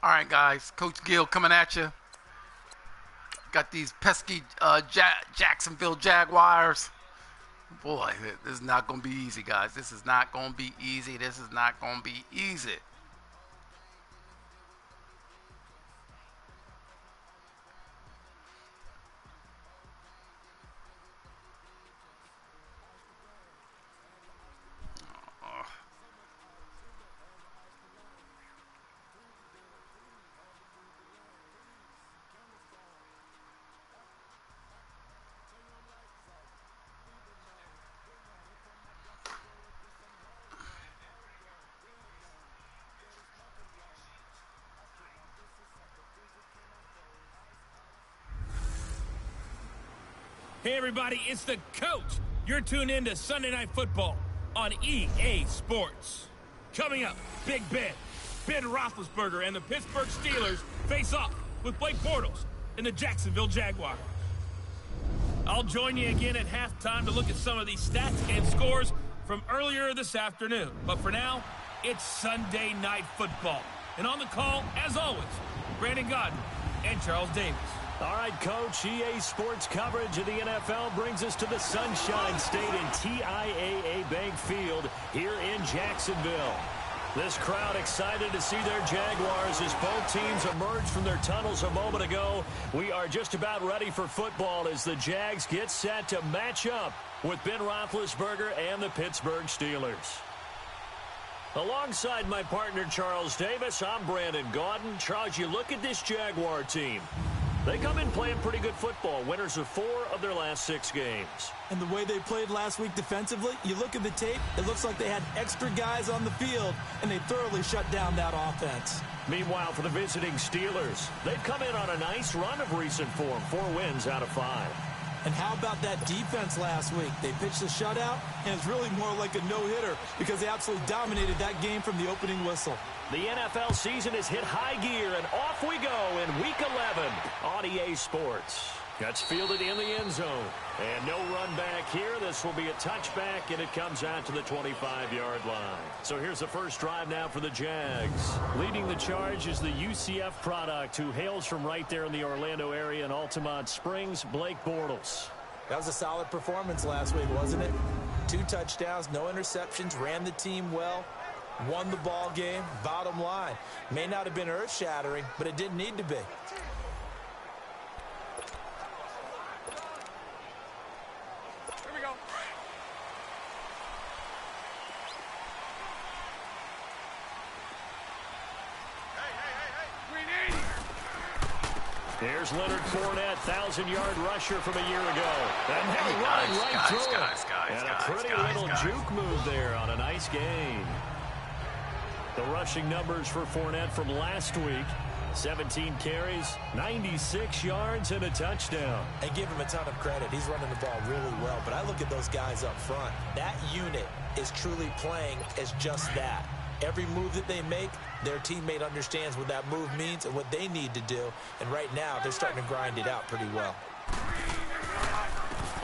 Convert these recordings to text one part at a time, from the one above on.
All right, guys. Coach Gill coming at you. Got these pesky Jacksonville Jaguars. Boy, this is not going to be easy, guys. This is not going to be easy. This is not going to be easy. Hey, everybody, it's the coach. You're tuned in to Sunday Night Football on EA Sports. Coming up, Big Ben Roethlisberger, and the Pittsburgh Steelers face off with Blake Bortles and the Jacksonville Jaguars. I'll join you again at halftime to look at some of these stats and scores from earlier this afternoon. But for now, it's Sunday Night Football. And on the call, as always, Brandon Gaudin and Charles Davis. All right, Coach, EA Sports coverage of the NFL brings us to the Sunshine State in TIAA Bank Field here in Jacksonville. This crowd excited to see their Jaguars as both teams emerged from their tunnels a moment ago. We are just about ready for football as the Jags get set to match up with Ben Roethlisberger and the Pittsburgh Steelers. Alongside my partner, Charles Davis, I'm Brandon Gaudin. Charles, you look at this Jaguar team. They come in playing pretty good football, winners of 4 of their last 6 games. And the way they played last week defensively, you look at the tape, it looks like they had extra guys on the field, and they thoroughly shut down that offense. Meanwhile, for the visiting Steelers, they've come in on a nice run of recent form, 4 wins out of 5. And how about that defense last week? They pitched a shutout, and it's really more like a no-hitter because they absolutely dominated that game from the opening whistle. The NFL season has hit high gear, and off we go in Week 11 on EA Sports. That's fielded in the end zone. And no run back here. This will be a touchback, and it comes out to the 25-yard line. So here's the first drive now for the Jags. Leading the charge is the UCF product who hails from right there in the Orlando area in Altamont Springs, Blake Bortles. That was a solid performance last week, wasn't it? 2 touchdowns, no interceptions, ran the team well, won the ball game. Bottom line, may not have been earth-shattering, but it didn't need to be. Here's Leonard Fournette, 1,000-yard rusher from a year ago. And now running right through it. And a pretty little juke move there on a nice gain. The rushing numbers for Fournette from last week. 17 carries, 96 yards, and a touchdown. And give him a ton of credit. He's running the ball really well. But I look at those guys up front. That unit is truly playing as just that. Every move that they make, their teammate understands what that move means and what they need to do. And right now, they're starting to grind it out pretty well.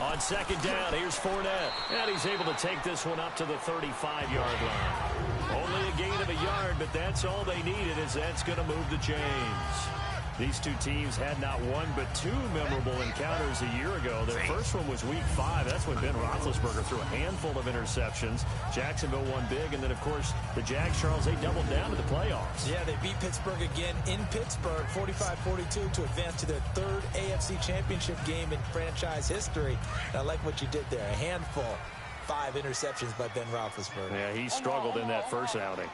On second down, here's Fournette. And he's able to take this one up to the 35-yard line. Only a gain of a yard, but that's all they needed, as that's going to move the chains. These two teams had not one but 2 memorable encounters a year ago. Their first one was Week 5. That's when Ben Roethlisberger threw a handful of interceptions. Jacksonville won big, and then, of course, the Jags, Charles, they doubled down to the playoffs. Yeah, they beat Pittsburgh again in Pittsburgh, 45-42, to advance to their 3rd AFC Championship game in franchise history. And I like what you did there. A handful. 5 interceptions by Ben Roethlisberger. Yeah, he struggled in that first outing.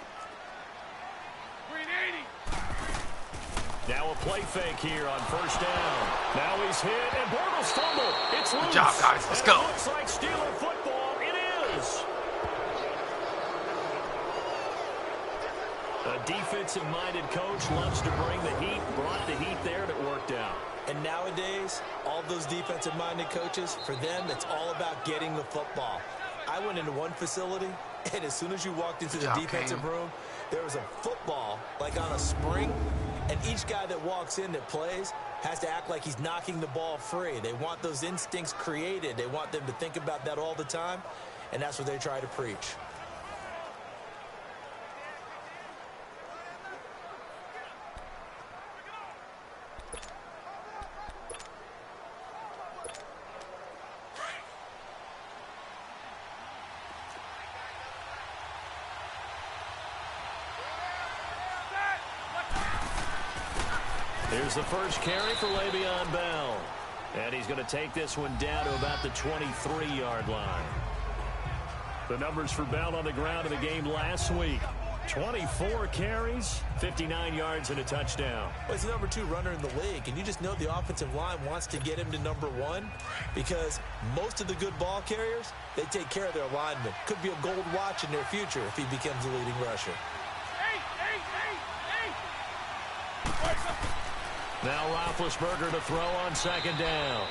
Now a play fake here on first down. Now he's hit, and Bortles fumble. It's loose. Good job, guys. Let's go. It looks like Steeler football. It is. A defensive-minded coach loves to bring the heat, brought the heat there, and it worked out. And nowadays, all those defensive-minded coaches, for them, it's all about getting the football. I went into one facility, and as soon as you walked into the defensive room, there was a football, like on a spring, and each guy that walks in that plays has to act like he's knocking the ball free. They want those instincts created. They want them to think about that all the time, and that's what they try to preach. Here's the first carry for Le'Veon Bell. And he's going to take this one down to about the 23-yard line. The numbers for Bell on the ground in the game last week. 24 carries, 59 yards, and a touchdown. Well, he's the number 2 runner in the league, and you just know the offensive line wants to get him to number 1 because most of the good ball carriers, they take care of their linemen. Could be a gold watch in their future if he becomes a leading rusher. Now Roethlisberger to throw on second down.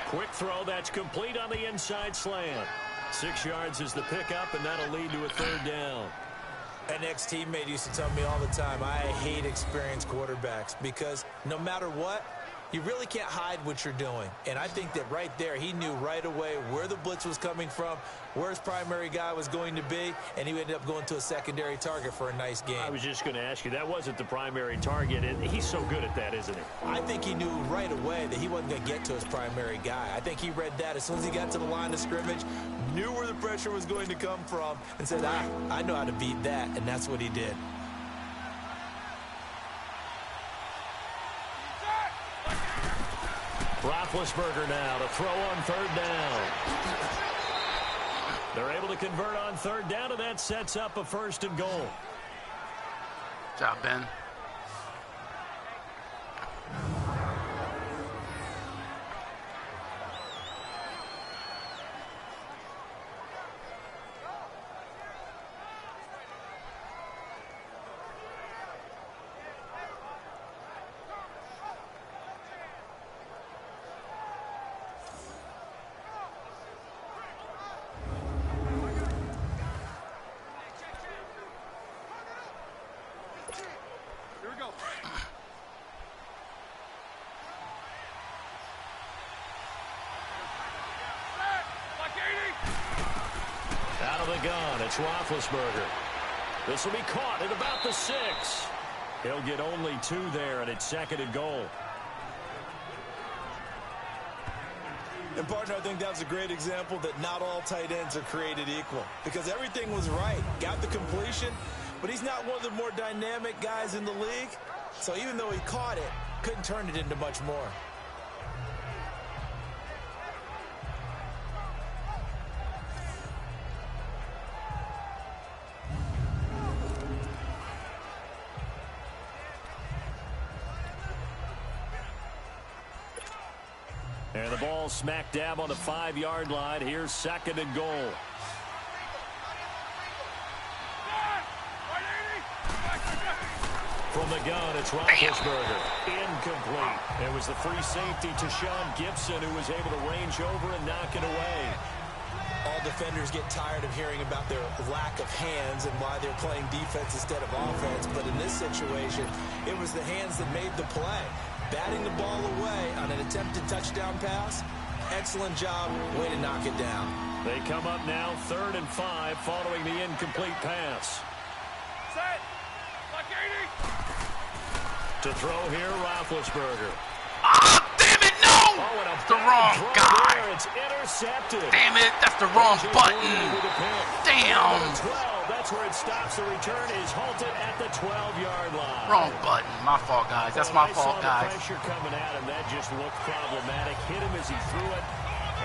Quick throw that's complete on the inside slant. 6 yards is the pickup, and that'll lead to a third down. An ex-teammate used to tell me all the time, I hate experienced quarterbacks because no matter what, you really can't hide what you're doing. And I think that right there, he knew right away where the blitz was coming from, where his primary guy was going to be, and he ended up going to a secondary target for a nice game. I was just going to ask you, that wasn't the primary target. He's so good at that, isn't he? I think he knew right away that he wasn't going to get to his primary guy. I think he read that as soon as he got to the line of scrimmage, knew where the pressure was going to come from, and said, I know how to beat that, and that's what he did. Roethlisberger now to throw on third down. They're able to convert on third down, and that sets up a first and goal. Good job, Ben. Out of the gun, it's Roethlisberger. This will be caught at about the 6. He'll get only 2 there, and it's second and goal. And, partner, I think that's a great example that not all tight ends are created equal because everything was right. Got the completion, but he's not one of the more dynamic guys in the league. So even though he caught it, couldn't turn it into much more. And the ball smack dab on the 5-yard line. Here's second and goal. From the gun, it's Roethlisberger. Incomplete. It was the free safety to Sean Gibson who was able to range over and knock it away. All defenders get tired of hearing about their lack of hands and why they're playing defense instead of offense. But in this situation, it was the hands that made the play. Batting the ball away on an attempted touchdown pass. Excellent job. Way to knock it down. They come up now 3rd and 5 following the incomplete pass. Set. Like 80. To throw here, Roethlisberger. Ah, damn it, no! Oh, and It's the wrong guy. there. It's intercepted. Damn it, that's the wrong button. Damn. 12, that's where it stops. The return is halted at the 12-yard line. Wrong button. My fault, guys. That's my fault, guys. I saw the pressure coming at him. That just looked problematic. Hit him as he threw it,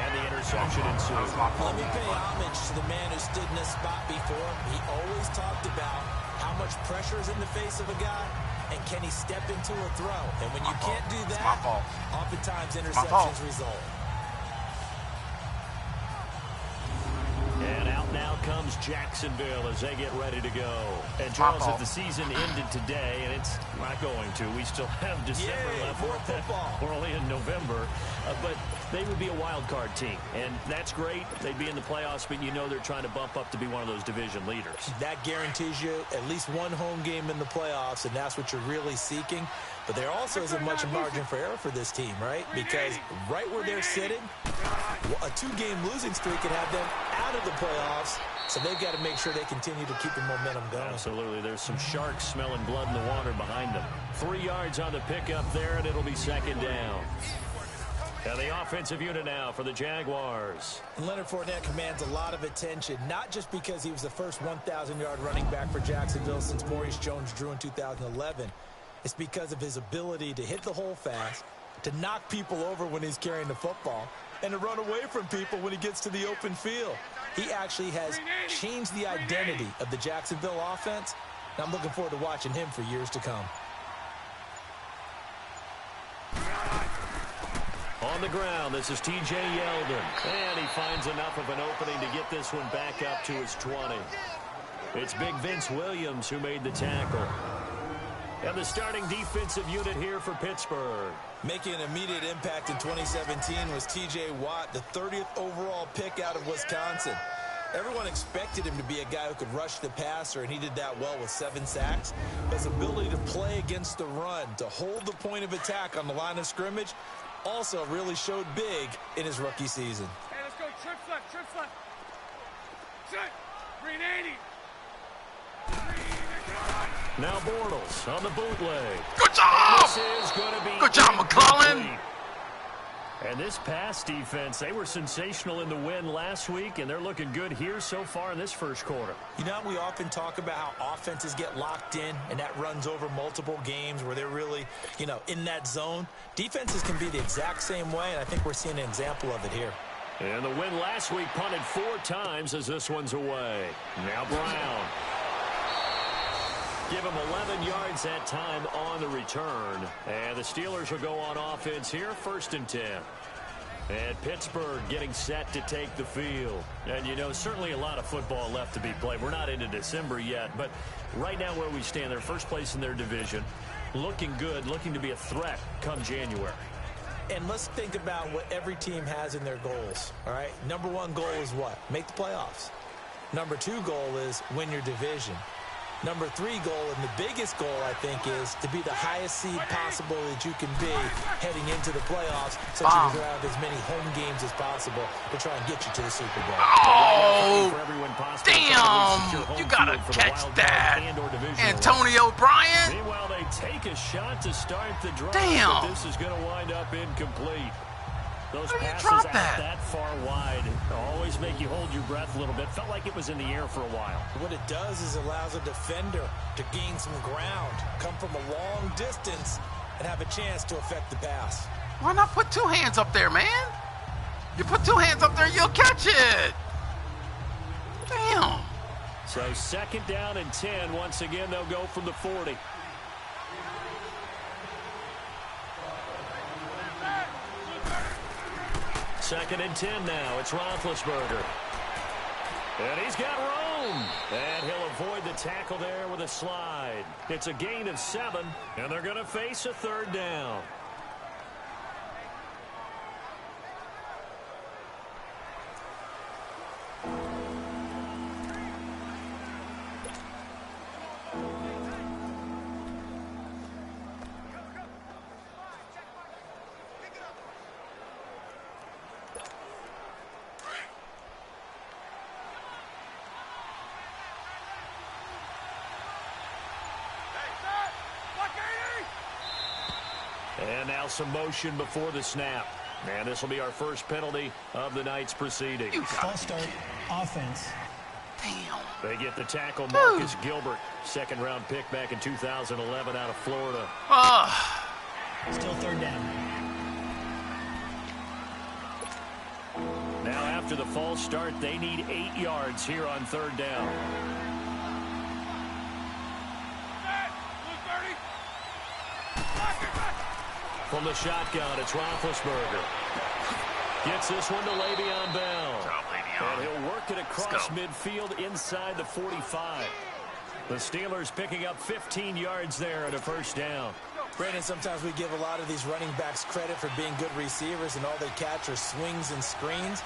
and the interception ensued. Let me pay homage to the man who stood in this spot before. He always talked about how much pressure is in the face of a guy, and can he step into a throw? And when you can't do that, oftentimes interceptions result. And out now comes Jacksonville as they get ready to go. And Charles, if the season ended today, and it's not going to, we still have December left. More football. We're only in November. But they would be a wild card team. And that's great. They'd be in the playoffs, but you know they're trying to bump up to be one of those division leaders. That guarantees you at least one home game in the playoffs, and that's what you're really seeking. But there also isn't much margin for error for this team, right? Because right where they're sitting, a 2-game losing streak could have them out of the playoffs, so they've got to make sure they continue to keep the momentum going. Absolutely. There's some sharks smelling blood in the water behind them. 3 yards on the pickup there, and it'll be second down. And the offensive unit now for the Jaguars. Leonard Fournette commands a lot of attention, not just because he was the first 1,000-yard running back for Jacksonville since Maurice Jones-Drew in 2011. It's because of his ability to hit the hole fast, to knock people over when he's carrying the football, and to run away from people when he gets to the open field. He actually has changed the identity of the Jacksonville offense, and I'm looking forward to watching him for years to come. On the ground, this is T.J. Yeldon. And he finds enough of an opening to get this one back up to his 20. It's Big Vince Williams who made the tackle. And the starting defensive unit here for Pittsburgh. Making an immediate impact in 2017 was T.J. Watt, the 30th overall pick out of Wisconsin. Everyone expected him to be a guy who could rush the passer, and he did that well with 7 sacks. His ability to play against the run, to hold the point of attack on the line of scrimmage, also really showed big in his rookie season. Hey, let's go. Trips left. Set. Green 80. Now Bortles on the bootleg. Good job! This is going to be Good job, McClellan. incomplete. And this pass defense, they were sensational in the win last week, and they're looking good here so far in this first quarter. You know, we often talk about how offenses get locked in, and that runs over multiple games where they're really, in that zone. Defenses can be the exact same way, and I think we're seeing an example of it here. And the win last week punted 4 times as this one's away. Now Brown. Give him 11 yards that time on the return. And the Steelers will go on offense here, 1st and 10. And Pittsburgh getting set to take the field. And, certainly a lot of football left to be played. We're not into December yet, but right now where we stand, they're first place in their division. Looking good, looking to be a threat come January. And let's think about what every team has in their goals, all right? Number 1 goal is what? Make the playoffs. Number 2 goal is win your division. Number 3 goal, and the biggest goal, I think, is to be the highest seed possible that you can be heading into the playoffs, so you can have as many home games as possible to try and get you to the Super Bowl. Oh, damn! You gotta catch that, Antonio Bryant. Meanwhile, they take a shot to start the drive, Damn. but this is going to wind up incomplete. Those How do you passes drop out that? far wide always make you hold your breath a little bit. Felt like it was in the air for a while. What it does is allows a defender to gain some ground, come from a long distance, and have a chance to affect the pass. Why not put 2 hands up there, man? You put 2 hands up there, you'll catch it. Damn. So 2nd down and 10. Once again, they'll go from the 40. Second and 10 now. It's Roethlisberger. And he's got room. And he'll avoid the tackle there with a slide. It's a gain of 7, and they're going to face a 3rd down. And now some motion before the snap. And this will be our first penalty of the night's proceedings. False start, offense. Damn. They get the tackle, Marcus Gilbert. 2nd-round pick back in 2011 out of Florida. Still 3rd down. Now after the false start, they need 8 yards here on 3rd down. From the shotgun, it's Roethlisberger. Gets this one to Le'Veon Bell. And he'll work it across midfield inside the 45. The Steelers picking up 15 yards there at a 1st down. Brandon, sometimes we give a lot of these running backs credit for being good receivers, and all they catch are swings and screens.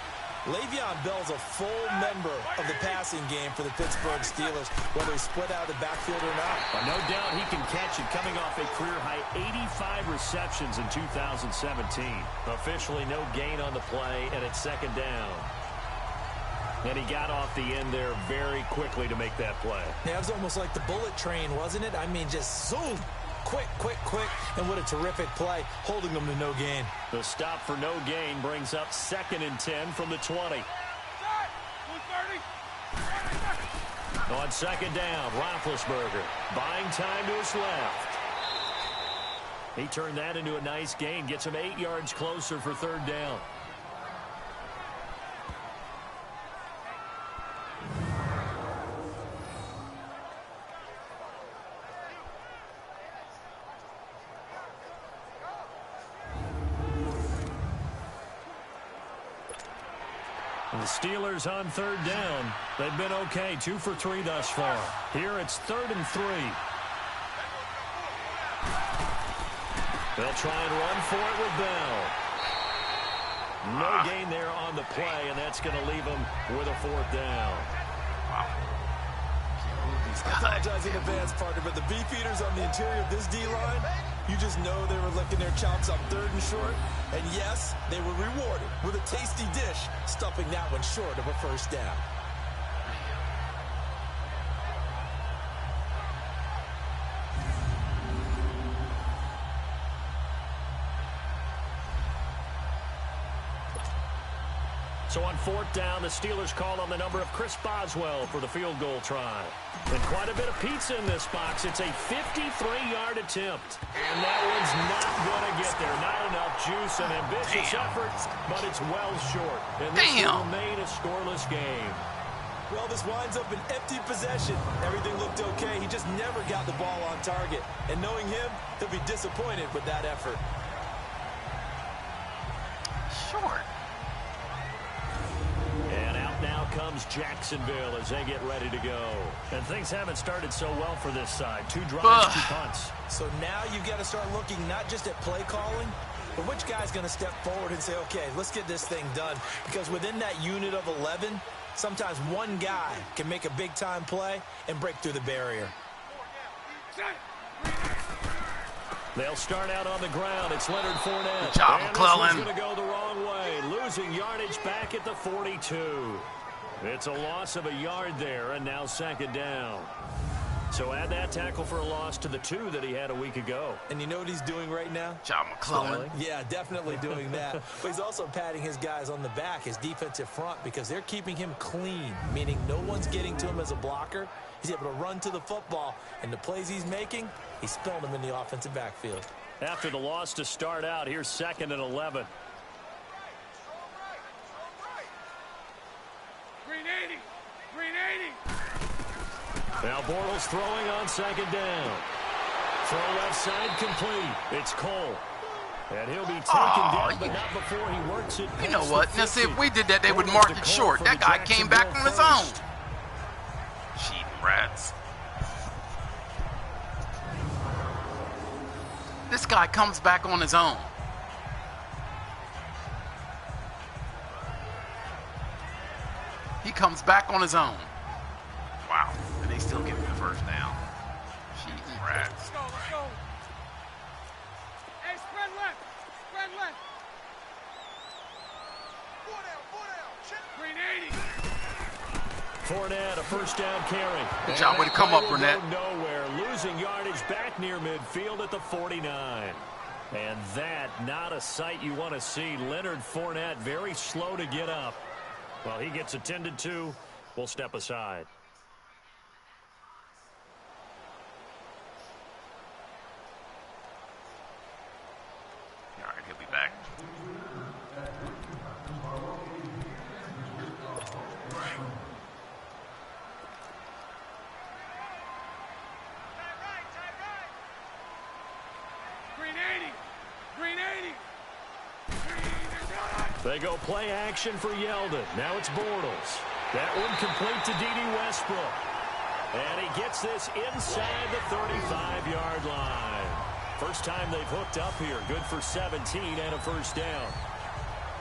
Le'Veon Bell's a full member of the passing game for the Pittsburgh Steelers, whether he's split out of the backfield or not. But no doubt he can catch it, coming off a career-high 85 receptions in 2017. Officially no gain on the play, and it's 2nd down. And he got off the end there very quickly to make that play. Yeah, it was almost like the bullet train, wasn't it? I mean, just zoom. Quick, and what a terrific play, holding them to no gain. The stop for no gain brings up 2nd and 10 from the 20. On 2nd down, Roethlisberger buying time to his left. He turned that into a nice gain. Gets him 8 yards closer for third down. The Steelers on third down. They've been okay, 2 for 3 thus far. Here it's 3rd and 3. They'll try and run for it with Bell. No gain there on the play, and that's going to leave them with a 4th down. I apologize in advance, partner, but the beefeaters on the interior of this D-line, you just know they were licking their chops on 3rd and short. And yes, they were rewarded with a tasty dish, stuffing that one short of a 1st down. So on 4th down, the Steelers call on the number of Chris Boswell for the field goal try. And quite a bit of pizza in this box. It's a 53-yard attempt. And that one's not going to get there. Not enough juice and ambitious effort, but it's well short. And this will remain a scoreless game. Well, this winds up an empty possession. Everything looked okay. He just never got the ball on target. And knowing him, he'll be disappointed with that effort. Short. Comes Jacksonville as they get ready to go. And things haven't started so well for this side. 2 drives, 2 punts. So now you've got to start looking not just at play calling, but which guy's going to step forward and say, okay, let's get this thing done. Because within that unit of 11, sometimes one guy can make a big-time play and break through the barrier. They'll start out on the ground. It's Leonard Fournette. Good job, McClellan. And this one's going to go the wrong way. Losing yardage back at the 42. It's a loss of a yard there, and now 2nd down. So add that tackle for a loss to the 2 that he had a week ago. And you know what he's doing right now? John McClellan. Yeah, definitely doing that. But he's also patting his guys on the back, his defensive front, because they're keeping him clean, meaning no one's getting to him as a blocker. He's able to run to the football, and the plays he's making, he's spilling them in the offensive backfield. After the loss to start out, here's 2nd and 11. Now Bortles throwing on 2nd down. Throw left side complete. It's Cole. And he'll be taken down, but not before he works it. You know what? Now, see, if we did that, they would mark it short. That guy came back on his own. Cheating rats. This guy comes back on his own. He comes back on his own. Wow. And they still give him the 1st down. Cheating rats. Let's go, let's go. Hey, spread left. Spread left. 4 down. Check. Green 80. Fournette, a 1st down carry. Good job. Way to come up, Burnett. Nowhere. Losing yardage back near midfield at the 49. And that, not a sight you want to see. Leonard Fournette, very slow to get up. Well, he gets attended to. We'll step aside. All right, he'll be back. Green 80. Green 80. They go play action for Yeldon. Now it's Bortles. That one complete to D.D. Westbrook. And he gets this inside the 35-yard line. First time they've hooked up here. Good for 17 and a 1st down.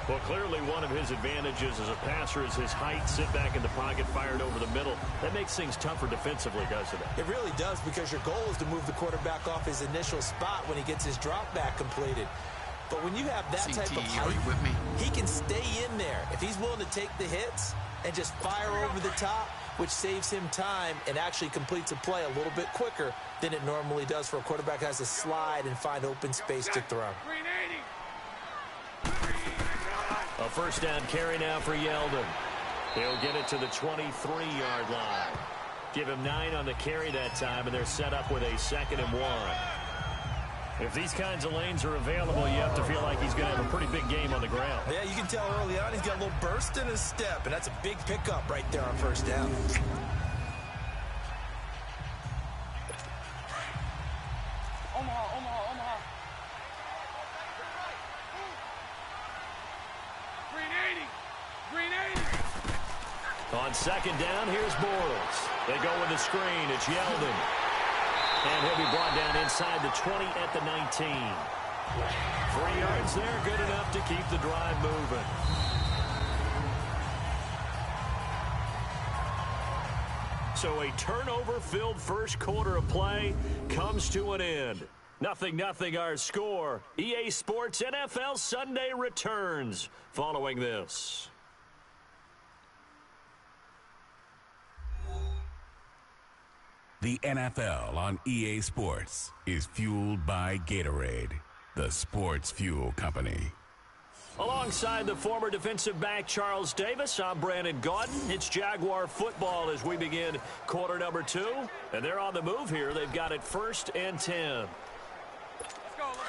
Well, clearly one of his advantages as a passer is his height. Sit back in the pocket, fired over the middle. That makes things tougher defensively, doesn't it? It really does, because your goal is to move the quarterback off his initial spot when he gets his drop back completed. But when you have that type of height, are you with me? he can stay in there. If he's willing to take the hits and just fire over the top, which saves him time and actually completes a play a little bit quicker than it normally does for a quarterback who has to slide and find open space to throw. Green 80. A 1st down carry now for Yeldon. He'll get it to the 23-yard line. Give him 9 on the carry that time, and they're set up with a 2nd and 1. If these kinds of lanes are available, you have to feel like he's going to have a pretty big game on the ground. Yeah, you can tell early on he's got a little burst in his step, and that's a big pickup right there on first down. Omaha. Green 80. On second down, here's Bortles. They go with the screen. It's Yeldon. And he'll be brought down inside the 20 at the 19. 3 yards there, good enough to keep the drive moving. So a turnover-filled first quarter of play comes to an end. 0-0 our score. EA Sports NFL Sunday returns following this. The NFL on EA Sports is fueled by Gatorade, the sports fuel company. Alongside the former defensive back Charles Davis, I'm Brandon Gaudin. It's Jaguar football as we begin quarter number 2. And they're on the move here. They've got it 1st and 10. Let's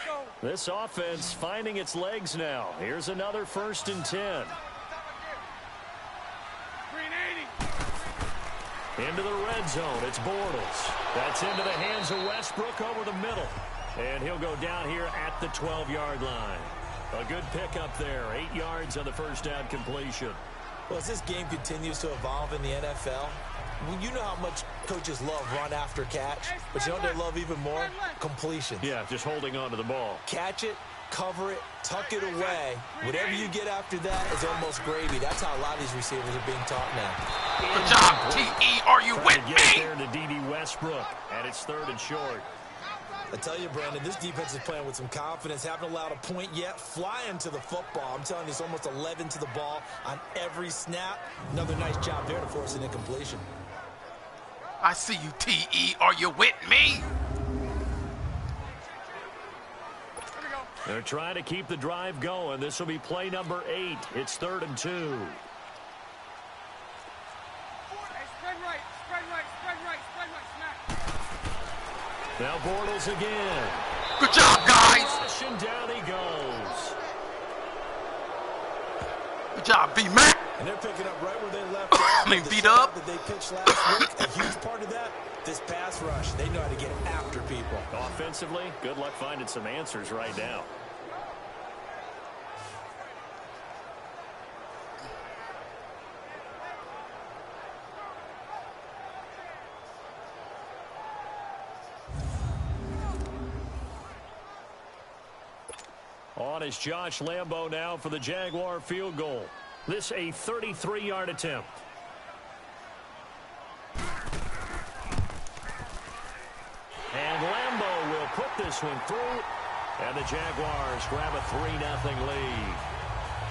go. This offense finding its legs now. Here's another 1st and 10. Green 80. Into the red zone. It's Bortles. That's into the hands of Westbrook over the middle. And he'll go down here at the 12-yard line. A good pickup there. 8 yards on the first down completion. Well, as this game continues to evolve in the NFL, you know how much coaches love run after catch, but you know what they love even more? Completions. Yeah, just holding on to the ball. Catch it, cover it, tuck it away. Whatever you get after that is almost gravy. That's how a lot of these receivers are being taught now. Good job, T.E. Are you with me? me? There to D.D. Westbrook, and it's 3rd and short. I tell you, Brandon, this defense is playing with some confidence. Haven't allowed a point yet. Flying to the football. I'm telling you, it's almost 11 to the ball on every snap. Another nice job there to force an incompletion. I see you, T.E. Are you with me? They're trying to keep the drive going. This will be play number 8. It's 3rd and 2. Spread right, smack. Now Bortles again. Good job, guys. And down he goes. Good job, B-Mac. And they're picking up right where they left off. I mean, beat up. That they pitched last week, a huge part of that, this pass rush. They know how to get after people. Offensively, good luck finding some answers right now. On is Josh Lambo now for the Jaguar field goal. This a 33-yard attempt. And Lambo will put this one through. And the Jaguars grab a 3-0 lead.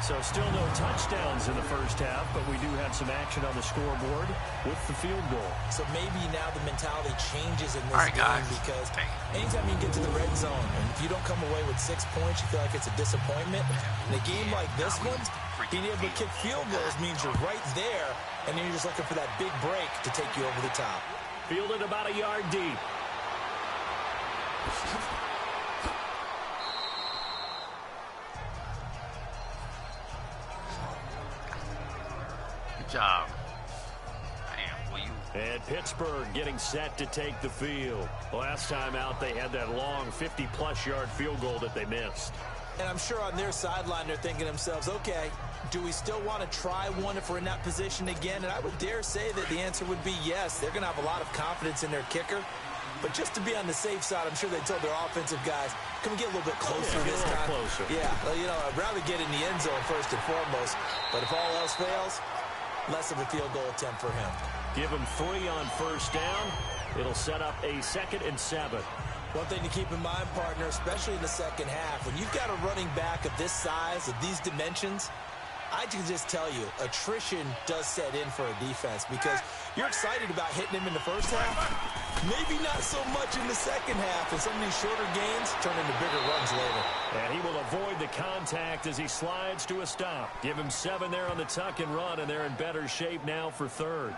So still no touchdowns in the first half, but we do have some action on the scoreboard with the field goal. So maybe now the mentality changes in this game because anytime you get to the red zone, and if you don't come away with 6 points, you feel like it's a disappointment. In a game like this one, being able to kick field goals means you're right there, and then you're just looking for that big break to take you over the top. Fielded about a yard deep. Job. Damn, will you? And Pittsburgh getting set to take the field. Last time out, they had that long 50-plus yard field goal that they missed. And I'm sure on their sideline, they're thinking to themselves, okay, do we still want to try one if we're in that position again? And I would dare say that the answer would be yes. They're going to have a lot of confidence in their kicker. But just to be on the safe side, I'm sure they told their offensive guys, can we get a little bit closer this time? Closer. Yeah, well, you know, I'd rather get in the end zone first and foremost. But if all else fails, less of a field goal attempt for him. Give him 3 on first down. It'll set up a 2nd and 7. One thing to keep in mind, partner, especially in the second half, when you've got a running back of this size, of these dimensions, I can just tell you, attrition does set in for a defense because you're excited about hitting him in the first half. Maybe not so much in the second half, and some of these shorter gains turn into bigger runs later. And he will avoid the contact as he slides to a stop. Give him 7 there on the tuck and run, and they're in better shape now for 3rd.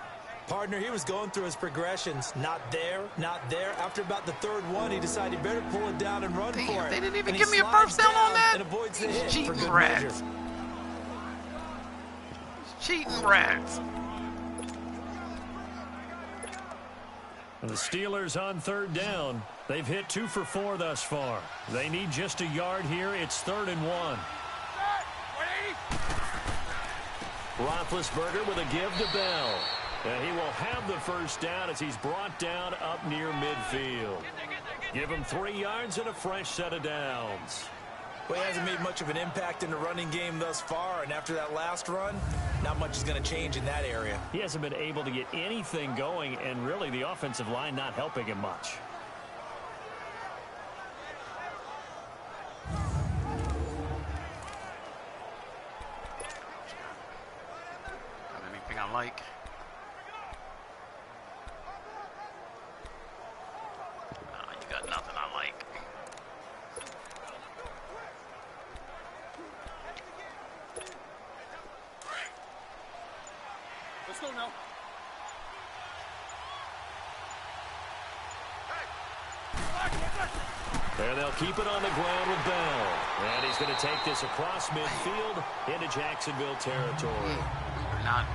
Partner, he was going through his progressions. Not there, not there. After about the third one, he decided he better pull it down and run for it. They didn't even And give he me a first down on that. and avoids the hit for Cheating good rats. measure. Cheating rats. The Steelers on third down. They've hit 2 for 4 thus far. They need just a yard here. It's 3rd and 1. Roethlisberger with a give to Bell. And he will have the first down as he's brought down up near midfield. Give him 3 yards and a fresh set of downs. Well, he hasn't made much of an impact in the running game thus far, and after that last run, not much is going to change in that area. He hasn't been able to get anything going, and really the offensive line not helping him much. Got anything I like? Nah, you got nothing I like. Let's go now. There they'll keep it on the ground with Bell. And he's going to take this across midfield into Jacksonville territory.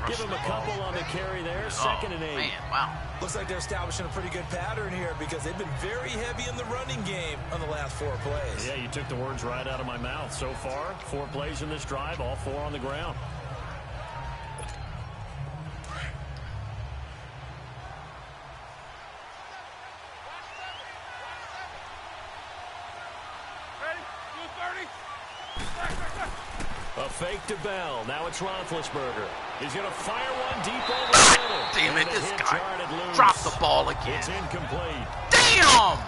Give him a couple on the carry there. 2nd and 8. Man, wow. Looks like they're establishing a pretty good pattern here because they've been very heavy in the running game on the last 4 plays. Yeah, you took the words right out of my mouth. So far, 4 plays in this drive, all 4 on the ground. A fake to Bell. Now it's Roethlisberger. He's going to fire one deep over the middle. Damn it, And this hit guy jarred loose. dropped the ball again. It's incomplete. Damn!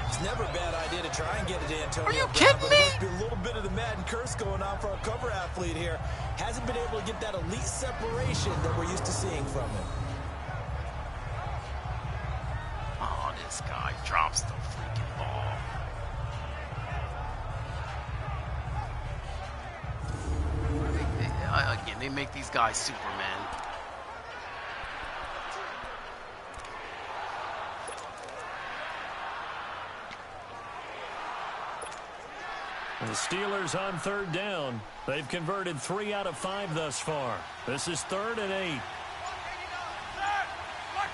It's never a bad idea to try and get it to Antonio Are you Brown, kidding but me? there must be a little bit of the Madden curse going on for our cover athlete here. Hasn't been able to get that elite separation that we're used to seeing from him. Oh, this guy drops the freaking ball. Again, they make these guys Superman. The Steelers on third down. They've converted 3 out of 5 thus far. This is 3rd and 8. That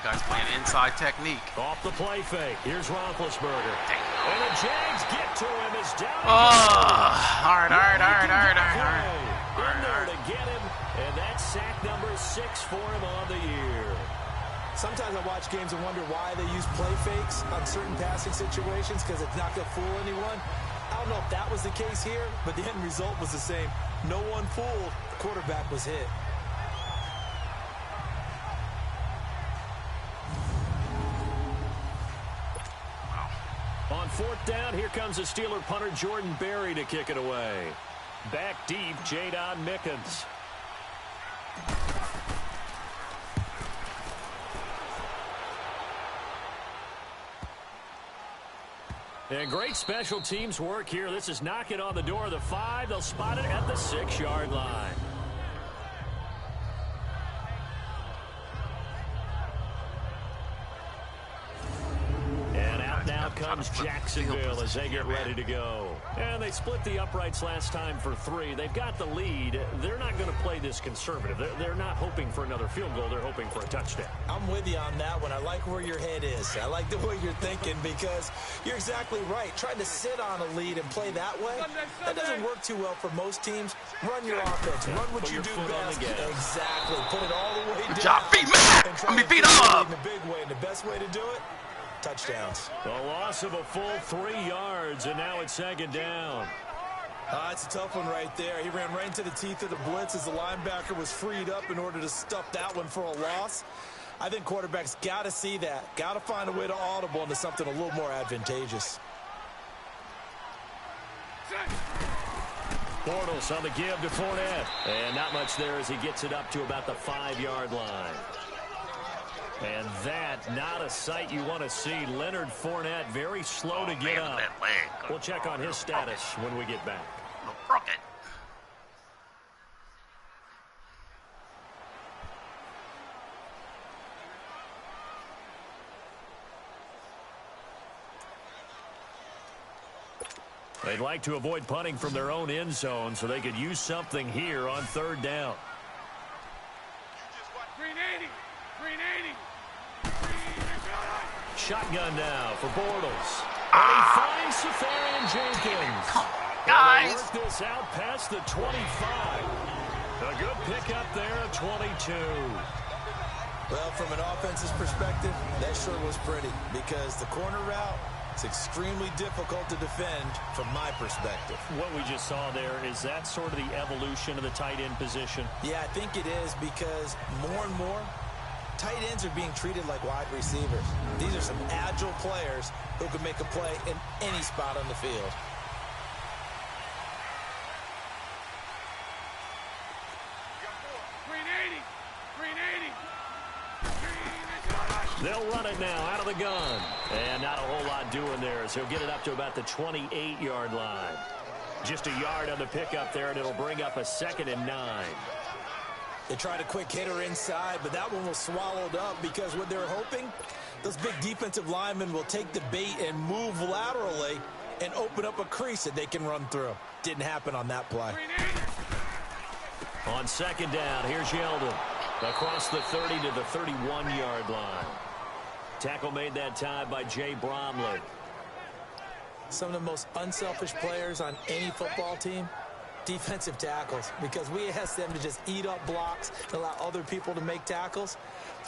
guy's playing inside technique. Off the play fake. Here's Roethlisberger. And the Jags get to him. Is down. All right. In there to get him. And that's sack number 6 for him on the year. Sometimes I watch games and wonder why they use play fakes on certain passing situations because it's not going to fool anyone. I don't know if that was the case here, but the end result was the same. No one fooled. The quarterback was hit. On 4th down, here comes the Steeler punter Jordan Berry to kick it away. Back deep, Jadon Mickens. And great special teams work here. This is knocking on the door of the 5. They'll spot it at the 6-yard line. And out now comes Jacksonville as they get ready to go. And they split the uprights last time for 3. They've got the lead. They're not going to play this conservative. They're not hoping for another field goal. They're hoping for a touchdown. I'm with you on that one. I like where your head is. I like the way you're thinking because you're exactly right. Trying to sit on a lead and play that way, that doesn't work too well for most teams. Run your offense. Run what you do best. Exactly. Put it all the way down. Good job. Feet Matt. I mean, feet up. In the big way. And the best way to do it, touchdowns. A loss of a full 3 yards, and now it's 2nd down. It's a tough one right there. He ran right into the teeth of the blitz as the linebacker was freed up in order to stuff that one for a loss. I think quarterbacks got to see that. Got to find a way to audible into something a little more advantageous. Bortles on the give to Fournette. And not much there as he gets it up to about the 5-yard line. And that, not a sight you want to see. Leonard Fournette very slow to get up. We'll check on his status when we get back. Rocket. They'd like to avoid punting from their own end zone so they could use something here on third down. Green 80. Green 80. Shotgun now for Bortles. And he finds Safarian Jenkins. Come on, guys. Work this out past the 25. A good pickup there at 22. Well, from an offense's perspective, that sure was pretty because the corner route is extremely difficult to defend from my perspective. What we just saw there, is that sort of the evolution of the tight end position? Yeah, I think it is because more and more, tight ends are being treated like wide receivers. These are some agile players who can make a play in any spot on the field. Green 80. Green 80. They'll run it now out of the gun. And not a whole lot doing there as he'll get it up to about the 28-yard line. Just a yard on the pickup there, and it'll bring up a 2nd and 9. They tried a quick hitter inside, but that one was swallowed up because what they're hoping, those big defensive linemen will take the bait and move laterally and open up a crease that they can run through. Didn't happen on that play. On 2nd down, here's Yeldon. Across the 30 to the 31-yard line. Tackle made that time by Jay Bromley. Some of the most unselfish players on any football team, defensive tackles, because we ask them to just eat up blocks and allow other people to make tackles.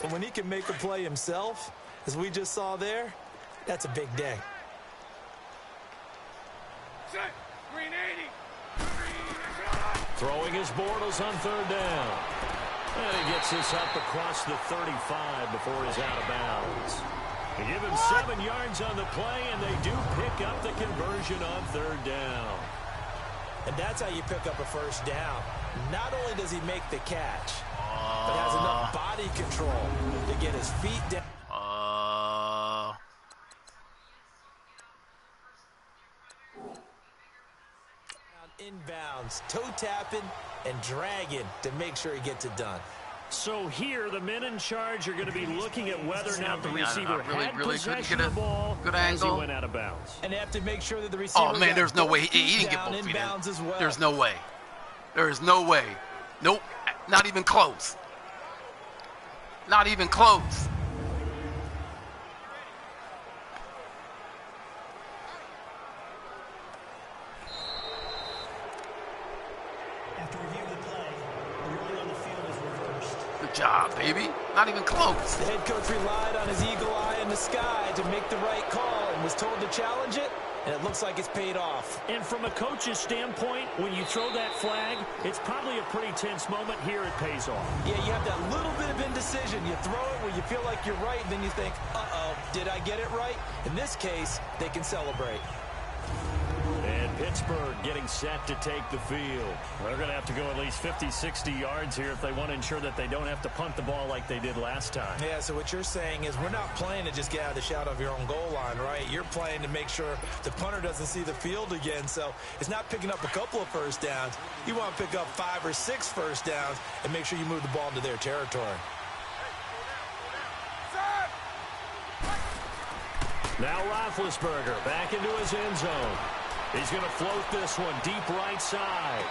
But when he can make a play himself, as we just saw there, that's a big day. Set. Green 80. Throwing his Bortles on 3rd down. And he gets this up across the 35 before he's out of bounds. They give him 7 yards on the play, and they do pick up the conversion on 3rd down. And that's how you pick up a 1st down. Not only does he make the catch, but has enough body control to get his feet down. Inbounds, toe tapping, and dragging to make sure he gets it done. So here, the men in charge are going to be looking at whether or not the receiver had possession of the ball as he went out of bounds. And they have to make sure that the receiver. Oh man, there's no way he didn't get both feet in. As well. There's no way. There is no way. Nope. Not even close. Not even close. After reviewing the play, the ruling on the field is reversed. Good job, baby. Not even close. The head coach relied on his eagle eye in the sky to make the right call and was told to challenge it, and it looks like it's paid off. And from a coach's standpoint, when you throw that flag, it's probably a pretty tense moment. Here it pays off. Yeah, you have that little bit of indecision. You throw it where you feel like you're right, then you think, uh-oh, did I get it right? In this case, they can celebrate. And Pittsburgh getting set to take the field. They're going to have to go at least 50, 60 yards here if they want to ensure that they don't have to punt the ball like they did last time. Yeah, so what you're saying is we're not playing to just get out of the shadow of your own goal line, right? You're playing to make sure the punter doesn't see the field again. So it's not picking up a couple of 1st downs. You want to pick up 5 or 6 1st downs and make sure you move the ball into their territory. Now Roethlisberger back into his end zone. He's going to float this one deep right side.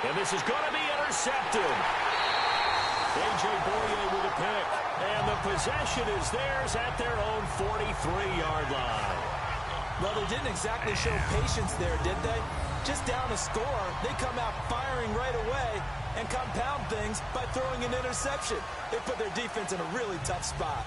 And this is going to be intercepted. A.J. Bouye with a pick. And the possession is theirs at their own 43-yard line. Well, they didn't exactly show patience there, did they? Just down a score, they come out firing right away and compound things by throwing an interception. They put their defense in a really tough spot.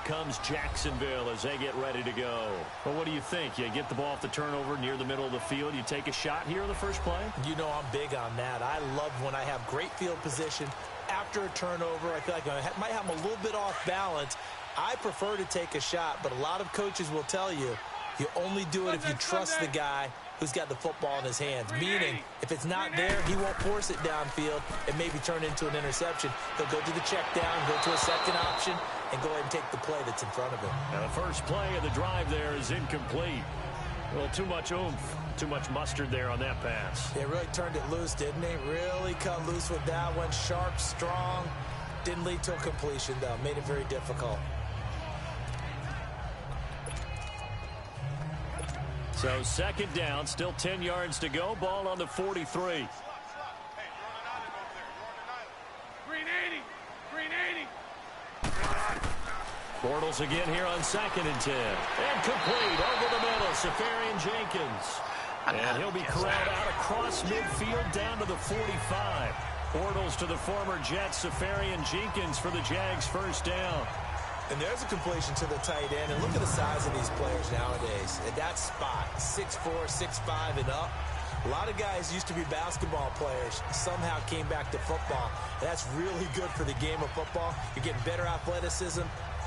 Comes Jacksonville as they get ready to go. Well, what do you think? You get the ball off the turnover near the middle of the field. You take a shot here on the first play? You know I'm big on that. I love when I have great field position after a turnover. I feel like I might have them a little bit off balance. I prefer to take a shot, but a lot of coaches will tell you, you only do it if you trust the guy who's got the football in his hands. Meaning, if it's not there, he won't force it downfield and maybe turn into an interception. He'll go to the check down, go to a second option, and go ahead and take the play that's in front of him. Now the first play of the drive there is incomplete. Well, too much oomph, too much mustard there on that pass. They really turned it loose, didn't they? Really cut loose with that one. Sharp, strong. Didn't lead to a completion, though. Made it very difficult. So second down, still 10 yards to go. Ball on the 43. Green 80. Green 80. Bortles again here on 2nd and 10. And complete over the middle. Safarian Jenkins. And he'll be corralled out across midfield down to the 45. Bortles to the former Jet, Safarian Jenkins for the Jags first down. And there's a completion to the tight end. And look at the size of these players nowadays. At that spot, 6'4", 6'5", and up. A lot of guys used to be basketball players, somehow came back to football. That's really good for the game of football. You're getting better athleticism,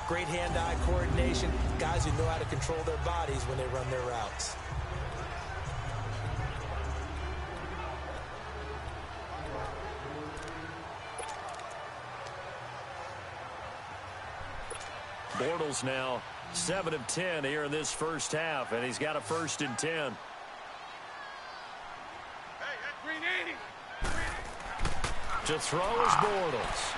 great hand-eye coordination, guys who know how to control their bodies when they run their routes. Bortles now 7 of 10 here in this first half, and he's got a 1st and 10. Green 80. To throw is Bortles.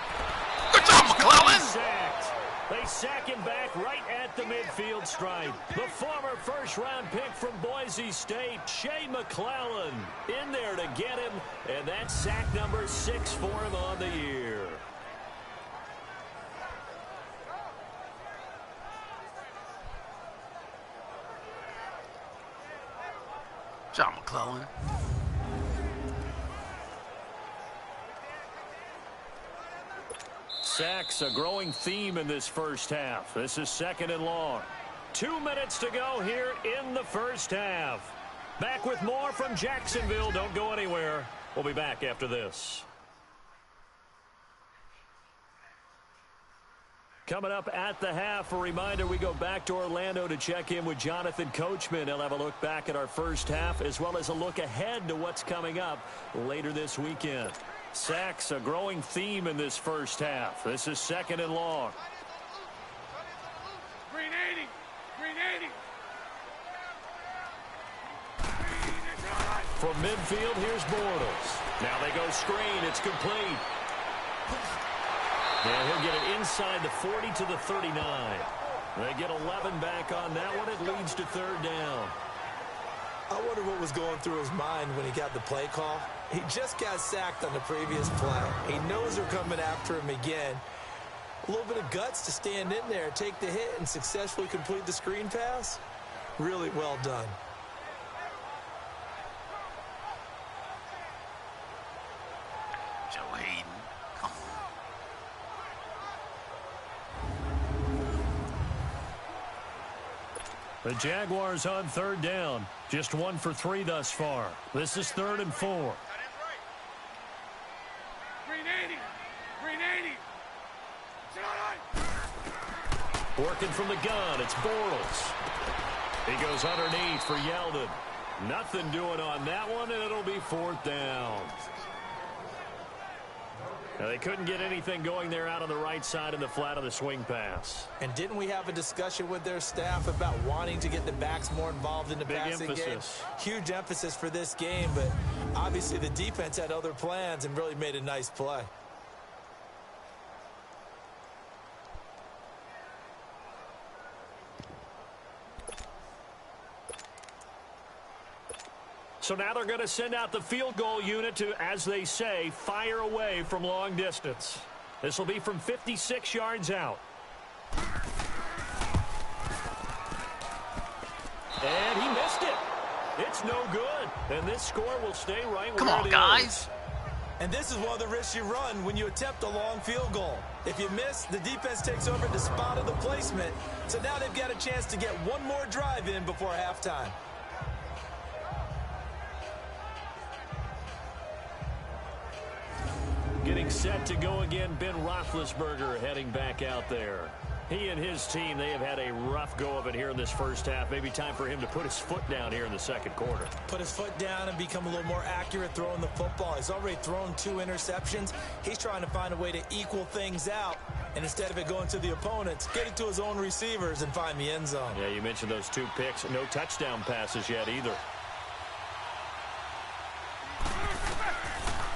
Good job, McClellan. Sacked. They sack him back right at the midfield stripe. The former first-round pick from Boise State, Shea McClellan, in there to get him, and that's sack number 6 for him on the year. John McClellan. Sacks, a growing theme in this first half. This is 2nd and long. 2 minutes to go here in the first half. Back with more from Jacksonville. Don't go anywhere. We'll be back after this. Coming up at the half, a reminder, we go back to Orlando to check in with Jonathan Coachman. He'll have a look back at our first half as well as a look ahead to what's coming up later this weekend. Sacks, a growing theme in this first half. This is 2nd and long. Green 80. Green 80. From midfield, here's Bortles. Now they go screen. It's complete. And he'll get it inside the 40 to the 39. They get 11 back on that one. It leads to 3rd down. I wonder what was going through his mind when he got the play call. He just got sacked on the previous play. He knows they're coming after him again. A little bit of guts to stand in there, take the hit, and successfully complete the screen pass. Really well done. Joe Hayden. Come on. The Jaguars on 3rd down. Just 1 for 3 thus far. This is 3rd and 4. Green 80. Green 80. Working from the gun, it's Bortles. He goes underneath for Yeldon. Nothing doing on that one, and it'll be 4th down. Now, they couldn't get anything going there out on the right side in the flat of the swing pass. And didn't we have a discussion with their staff about wanting to get the backs more involved in the passing game? Huge emphasis for this game, but obviously the defense had other plans and really made a nice play. So now they're going to send out the field goal unit to, as they say, fire away from long distance. This will be from 56 yards out. And he missed it. It's no good. And this score will stay right where it is. Come on, guys. And this is one of the risks you run when you attempt a long field goal. If you miss, the defense takes over the spot of the placement. So now they've got a chance to get one more drive in before halftime. Getting set to go again, Ben Roethlisberger heading back out there. He and his team, they have had a rough go of it here in this first half. Maybe time for him to put his foot down here in the second quarter. Put his foot down and become a little more accurate throwing the football. He's already thrown 2 interceptions. He's trying to find a way to equal things out And instead of it going to the opponents, get it to his own receivers and find the end zone. Yeah, you mentioned those 2 picks. No touchdown passes yet either.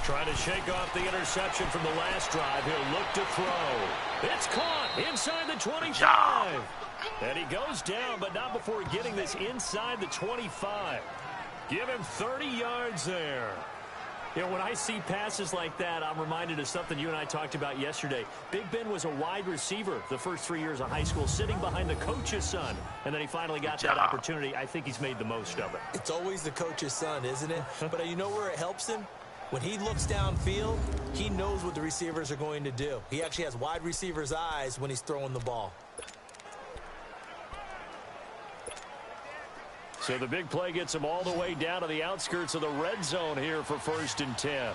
Trying to shake off the interception from the last drive. He'll look to throw. It's caught inside the 25. And he goes down, but not before getting this inside the 25. Give him 30 yards there. You know, when I see passes like that, I'm reminded of something you and I talked about yesterday. Big Ben was a wide receiver the first 3 years of high school, sitting behind the coach's son. And then he finally got that opportunity. I think he's made the most of it. It's always the coach's son, isn't it? But you know where it helps him? When he looks downfield, he knows what the receivers are going to do. He actually has wide receivers' eyes when he's throwing the ball. So the big play gets him all the way down to the outskirts of the red zone here for 1st and 10.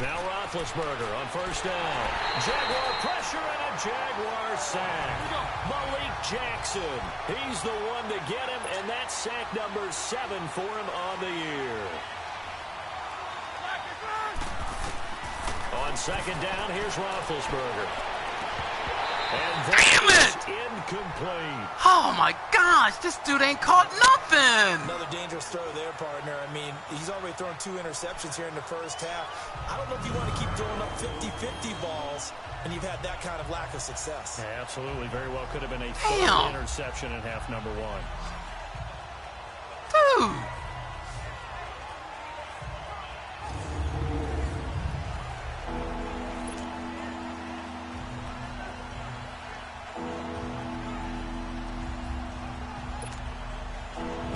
Now Roethlisberger on 1st down. Jaguar pressure and a Jaguar sack. Malik Jackson, he's the one to get him, and that's sack number 7 for him on the year. On 2nd down, here's Roethlisberger. And damn it! Incomplete. Oh my gosh, this dude ain't caught nothing. Another dangerous throw there, partner. I mean, he's already thrown 2 interceptions here in the first half. I don't know if you want to keep throwing up 50-50 balls, and you've had that kind of lack of success. Yeah, absolutely. Very well could have been a 3rd interception in half number 1. Dude.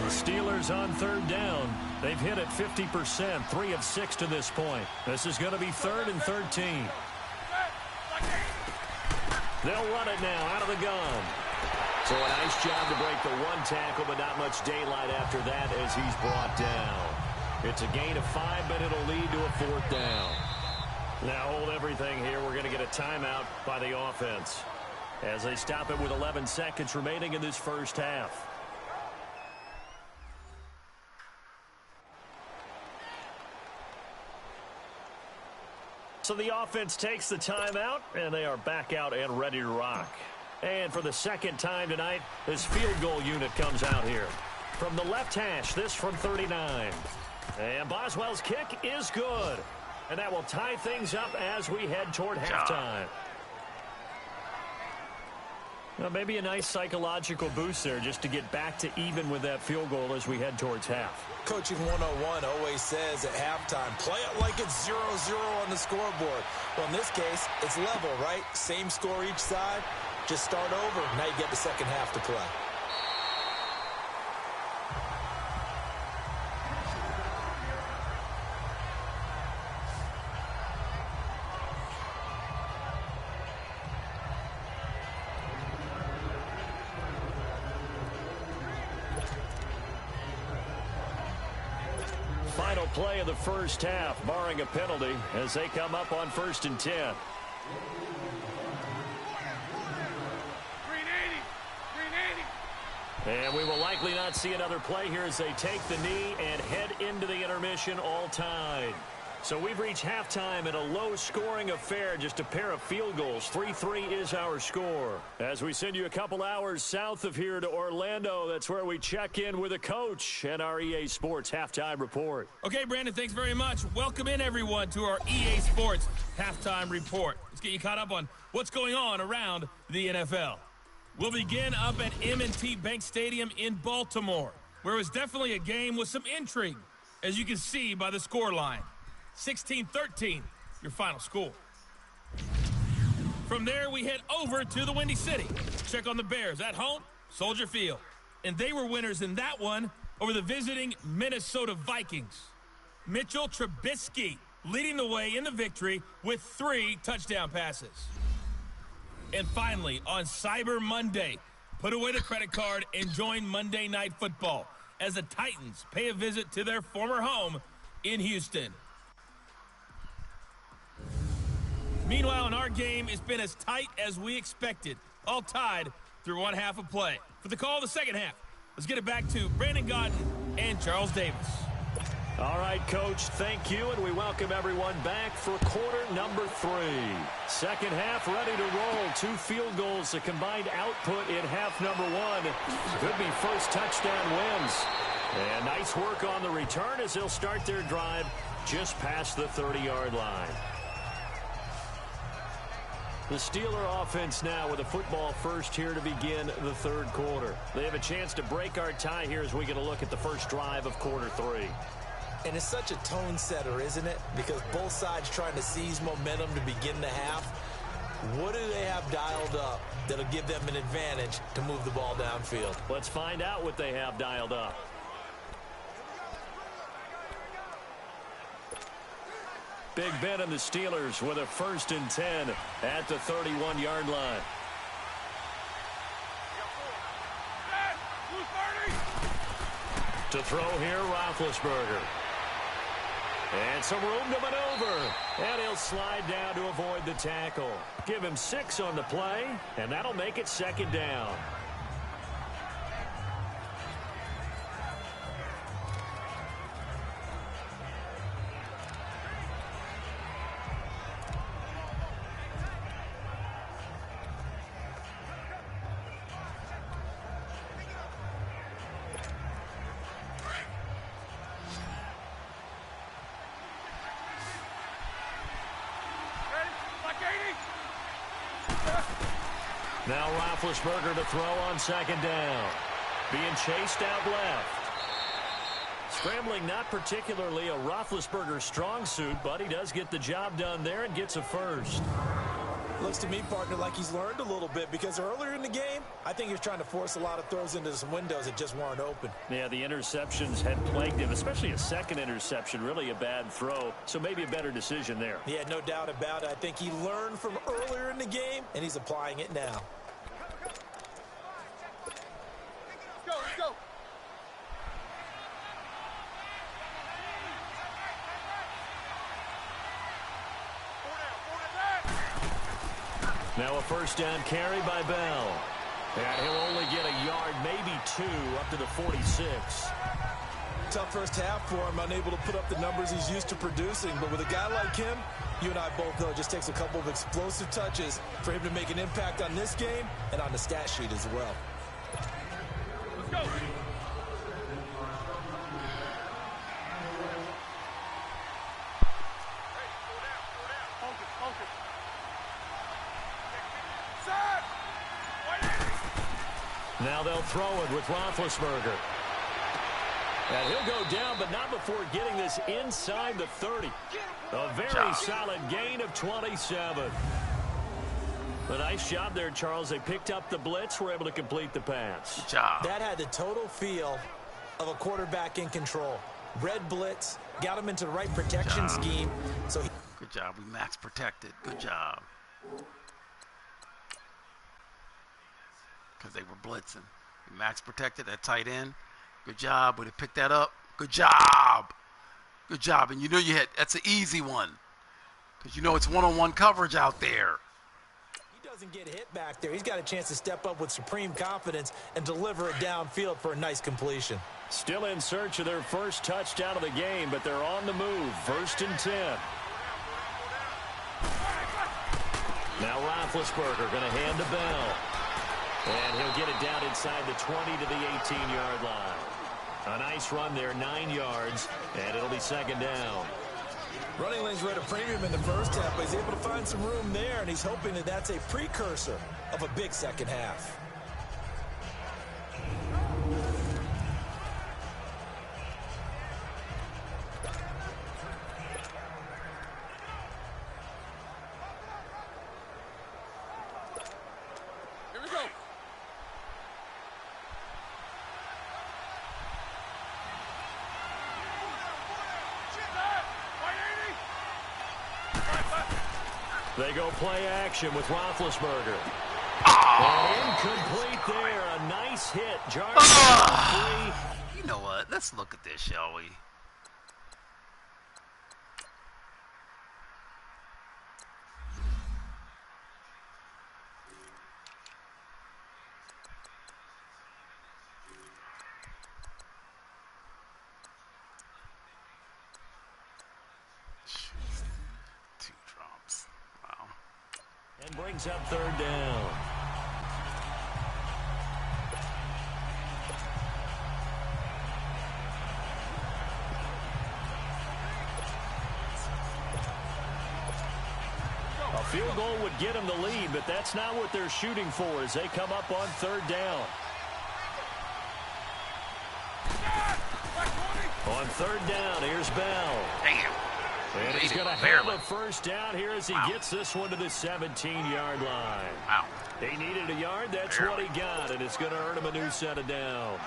Steelers on 3rd down. They've hit it 50%, 3 of 6 to this point. This is going to be 3rd and 13. They'll run it now out of the gun. So a nice job to break the 1 tackle, but not much daylight after that as he's brought down. It's a gain of 5, but it'll lead to a 4th down. Now hold everything here. We're going to get a timeout by the offense as they stop it with 11 seconds remaining in this first half. So the offense takes the timeout, and they are back out and ready to rock. And for the 2nd time tonight, this field goal unit comes out here. From the left hash, this from 39. And Boswell's kick is good. And that will tie things up as we head toward halftime. Well, maybe a nice psychological boost there just to get back to even with that field goal as we head towards half. Coaching 101 always says at halftime, play it like it's 0-0 on the scoreboard. Well, in this case, it's level, right? Same score each side. Just start over. Now you get the second half to play. Final play of the first half, barring a penalty, as they come up on 1st and 10. 380. 380. And we will likely not see another play here as they take the knee and head into the intermission all tied. So we've reached halftime in a low-scoring affair, just a pair of field goals. 3-3 is our score. As we send you a couple hours south of here to Orlando, that's where we check in with the coach and our EA Sports Halftime Report. Okay, Brandon, thanks very much. Welcome in, everyone, to our EA Sports Halftime Report. Let's get you caught up on what's going on around the NFL. We'll begin up at M&T Bank Stadium in Baltimore, where it was definitely a game with some intrigue, as you can see by the scoreline. 16-13, your final score. From there, we head over to the Windy City. Check on the Bears at home, Soldier Field. And they were winners in that one over the visiting Minnesota Vikings. Mitchell Trubisky leading the way in the victory with 3 touchdown passes. And finally, on Cyber Monday, put away the credit card and join Monday Night Football as the Titans pay a visit to their former home in Houston. Meanwhile, in our game, it's been as tight as we expected, all tied through one half of play. For the call of the second half, let's get it back to Brandon Gaudin and Charles Davis. All right, Coach, thank you, and we welcome everyone back for quarter number 3. Second half ready to roll. 2 field goals, a combined output in half number 1. Could be first touchdown wins. And nice work on the return as they'll start their drive just past the 30-yard line. The Steeler offense now with a football first here to begin the third quarter. They have a chance to break our tie here as we get a look at the first drive of quarter 3. And it's such a tone setter, isn't it? Because both sides trying to seize momentum to begin the half. What do they have dialed up that'll give them an advantage to move the ball downfield? Let's find out what they have dialed up. Big Ben and the Steelers with a 1st and 10 at the 31-yard line. To throw here, Roethlisberger. And some room to maneuver. And he'll slide down to avoid the tackle. Give him 6 on the play, and that'll make it 2nd down. Now Roethlisberger to throw on 2nd down. Being chased out left. Scrambling not particularly a Roethlisberger strong suit, but he does get the job done there and gets a first. Looks to me, partner, like he's learned a little bit because earlier in the game, I think he was trying to force a lot of throws into some windows that just weren't open. Yeah, the interceptions had plagued him, especially a second interception, really a bad throw. So maybe a better decision there. Yeah, no doubt about it. I think he learned from earlier in the game, and he's applying it now. Let's go. Now a 1st down carry by Bell. And he'll only get a yard, maybe 2, up to the 46. Tough first half for him, unable to put up the numbers he's used to producing. But with a guy like him, you and I both know it just takes a couple of explosive touches for him to make an impact on this game and on the stat sheet as well. Let's go. Now they'll throw it with Roethlisberger. And he'll go down, but not before getting this inside the 30. A very solid gain of 27. A nice job there, Charles. They picked up the blitz, were able to complete the pass. Good job. That had the total feel of a quarterback in control. Red blitz, got him into the right protection scheme. So Good job. We max protected. Good job. Because they were blitzing. We max protected that tight end. Good job. Would have picked that up. Good job. Good job. And you know that's an easy one. Because you know it's one-on-one coverage out there. He doesn't get hit back there. He's got a chance to step up with supreme confidence and deliver it downfield for a nice completion. Still in search of their first touchdown of the game, but they're on the move. 1st and 10. Now Roethlisberger going to hand to Bell. And he'll get it down inside the 20 to the 18-yard line. A nice run there, 9 yards, and it'll be 2nd down. Running lanes were at a premium in the first half, but he's able to find some room there, and he's hoping that that's a precursor of a big second half. Here we go. They go play action with Roethlisberger. Incomplete there. A nice hit. Jarvis free. You know what? Let's look at this, shall we? brings up third down. A field goal would get them the lead, but that's not what they're shooting for as they come up on third down. On third down, here's Bell. Damn. And he's going to have a first down here as he gets this one to the 17-yard line. Wow. He needed a yard. That's what he got, and it's going to earn him a new set of downs.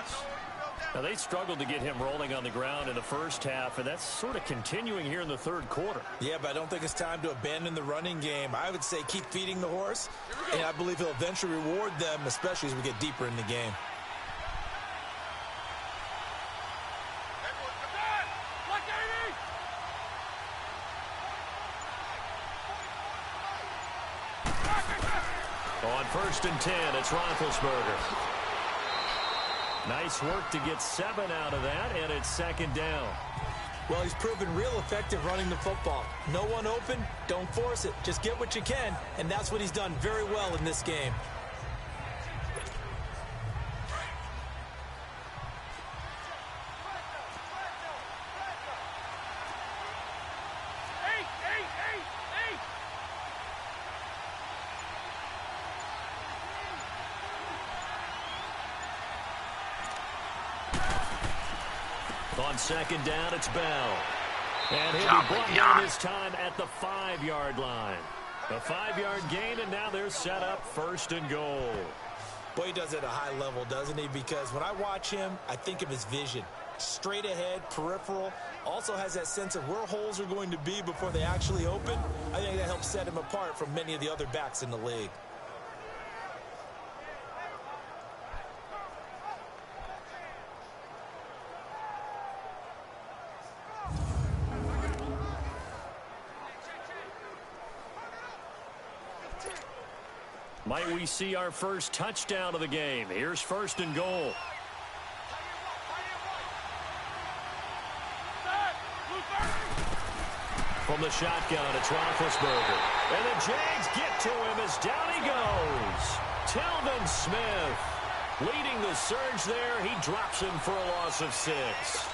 Now, they struggled to get him rolling on the ground in the first half, and that's sort of continuing here in the third quarter. Yeah, but I don't think it's time to abandon the running game. I would say keep feeding the horse, and I believe he'll eventually reward them, especially as we get deeper in the game. On 1st and 10, it's Roethlisberger. Nice work to get 7 out of that, and it's second down. Well, he's proven real effective running the football. No one open, don't force it. Just get what you can, and that's what he's done very well in this game. On second down, it's Bell. And he'll be brought down this time at the 5-yard line. A 5-yard gain, and now they're set up 1st and goal. Boy, he does it at a high level, doesn't he? Because when I watch him, I think of his vision. Straight ahead, peripheral. Also has that sense of where holes are going to be before they actually open. I think that helps set him apart from many of the other backs in the league. Might we see our first touchdown of the game? Here's 1st and goal. From the shotgun, it's Roethlisberger. And the Jags get to him as down he goes. Telvin Smith leading the surge there. He drops him for a loss of 6.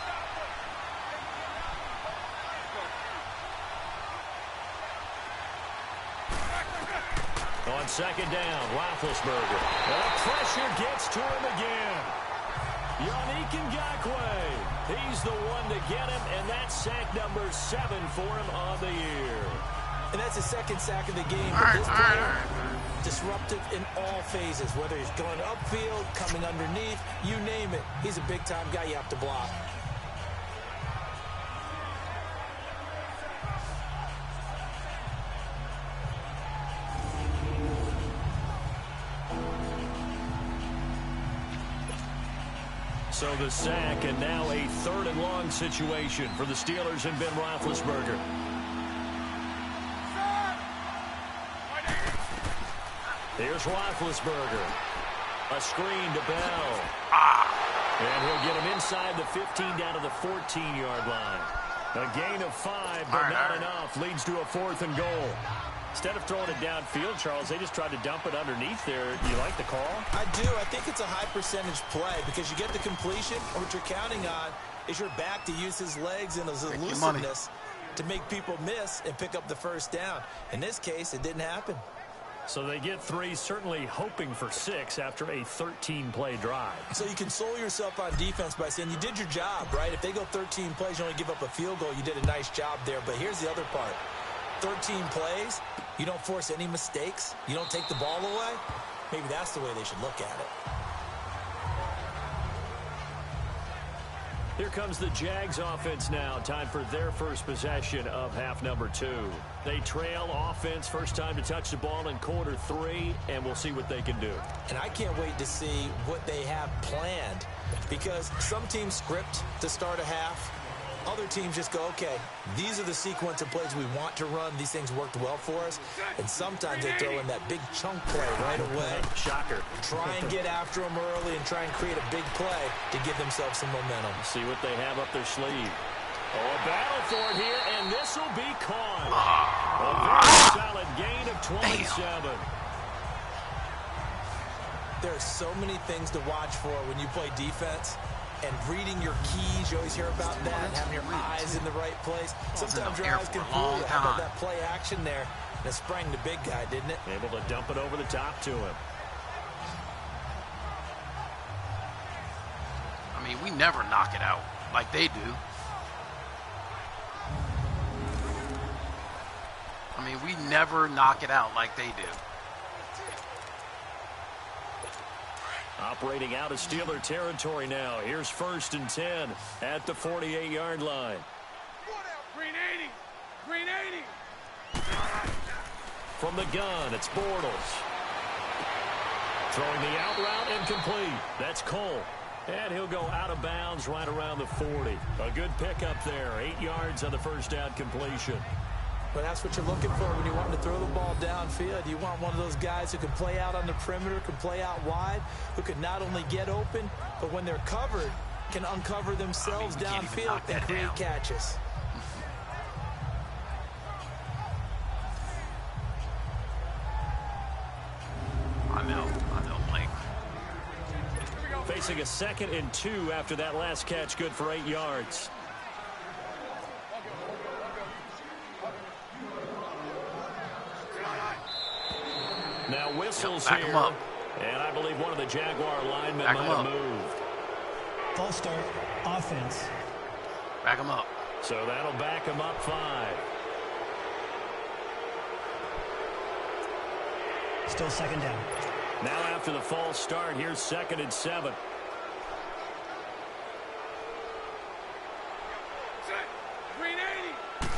On second down, Roethlisberger. And the pressure gets to him again. Yannick Ngakoue. He's the one to get him, and that's sack number 7 for him on the year. And that's his second sack of the game. But this player, disruptive in all phases, whether he's going upfield, coming underneath, you name it. He's a big-time guy you have to block. So the sack, and now a 3rd and long situation for the Steelers and Ben Roethlisberger. Here's Roethlisberger. A screen to Bell. And he'll get him inside the 15 down to the 14-yard line. A gain of 5, but not enough. Leads to a 4th and goal. Instead of throwing it downfield, Charles, they just tried to dump it underneath there. Do you like the call? I do. I think it's a high-percentage play because you get the completion, and what you're counting on is your back to use his legs and his elusiveness to make people miss and pick up the first down. In this case, it didn't happen. So they get 3, certainly hoping for 6 after a 13-play drive. So you console yourself on defense by saying you did your job, right? If they go 13 plays, you only give up a field goal, you did a nice job there. But here's the other part. 13 plays, you don't force any mistakes, you don't take the ball away. Maybe that's the way they should look at it. Here comes the Jags offense now. Time for their first possession of half number 2. They trail offense, first time to touch the ball in quarter 3, and we'll see what they can do. And I can't wait to see what they have planned, because some teams script to start a half. Other teams just go, okay, these are the sequence of plays we want to run. These things worked well for us. And sometimes they throw in that big chunk play right away. Shocker. Try and get after them early and try and create a big play to give themselves some momentum. See what they have up their sleeve. Oh, a battle for it here, and this will be caught. A very solid gain of 27. There are so many things to watch for when you play defense. And reading your keys, you always hear about that, having your eyes in the right place. Sometimes your eyes can fool you. How about that play action there? That sprang the big guy, didn't it? Able to dump it over the top to him. I mean, we never knock it out like they do. I mean, we never knock it out like they do. Operating out of Steeler territory now. Here's 1st and 10 at the 48-yard line. Green 80. Green 80. From the gun, it's Bortles. Throwing the out route incomplete. That's Cole. And he'll go out of bounds right around the 40. A good pickup there. 8 yards on the first down completion. But that's what you're looking for when you want to throw the ball downfield. You want one of those guys who can play out on the perimeter, can play out wide, who can not only get open, but when they're covered, can uncover themselves downfield and create catches. I know, Mike. Facing a 2nd and 2 after that last catch, good for 8 yards. Now whistles back here, him up. And I believe one of the Jaguar linemen might have moved. False start, offense. Back him up. So that'll back him up 5. Still 2nd down. Now after the false start, here's 2nd and 7. Green 80.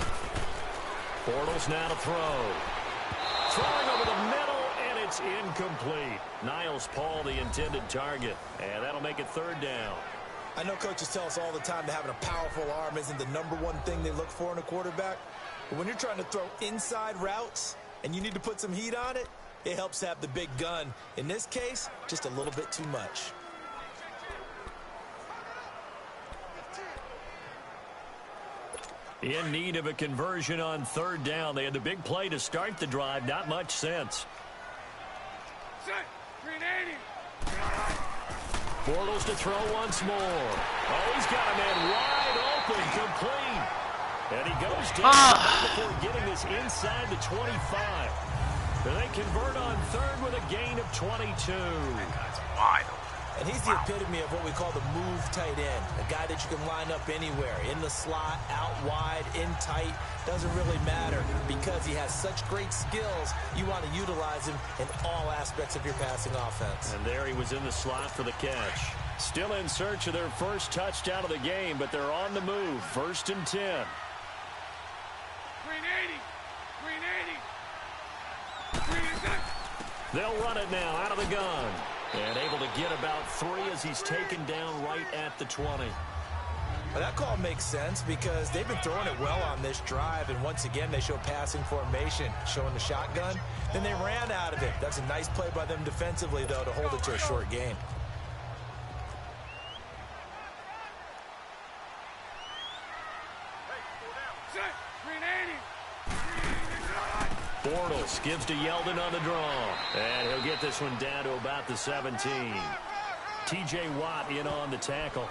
Bortles now to throw. Throwing over the middle. It's incomplete. Niles Paul, the intended target. And that'll make it 3rd down. I know coaches tell us all the time that having a powerful arm isn't the #1 thing they look for in a quarterback. But when you're trying to throw inside routes and you need to put some heat on it, it helps have the big gun. In this case, just a little bit too much. In need of a conversion on 3rd down. They had the big play to start the drive. Not much sense. Green 80. Bortles to throw once more. Oh, he's got a man wide open, complete. And he goes down before getting this inside the 25. They convert on 3rd with a gain of 22. That guy's wide open. And he's the epitome of what we call the move tight end. A guy that you can line up anywhere. In the slot, out wide, in tight. Doesn't really matter. Because he has such great skills, you want to utilize him in all aspects of your passing offense. And there he was in the slot for the catch. Still in search of their first touchdown of the game, but they're on the move. 1st and 10. Green 80. Green 80. Green 80. They'll run it now out of the gun. And able to get about 3 as he's taken down right at the 20. Well, that call makes sense because they've been throwing it well on this drive. And once again, they show passing formation, showing the shotgun. Then they ran out of it. That's a nice play by them defensively, though, to hold it to a short gain. Green 80. Bortles gives to Yeldon on the draw. And he'll get this one down to about the 17. T.J. Watt in on the tackle.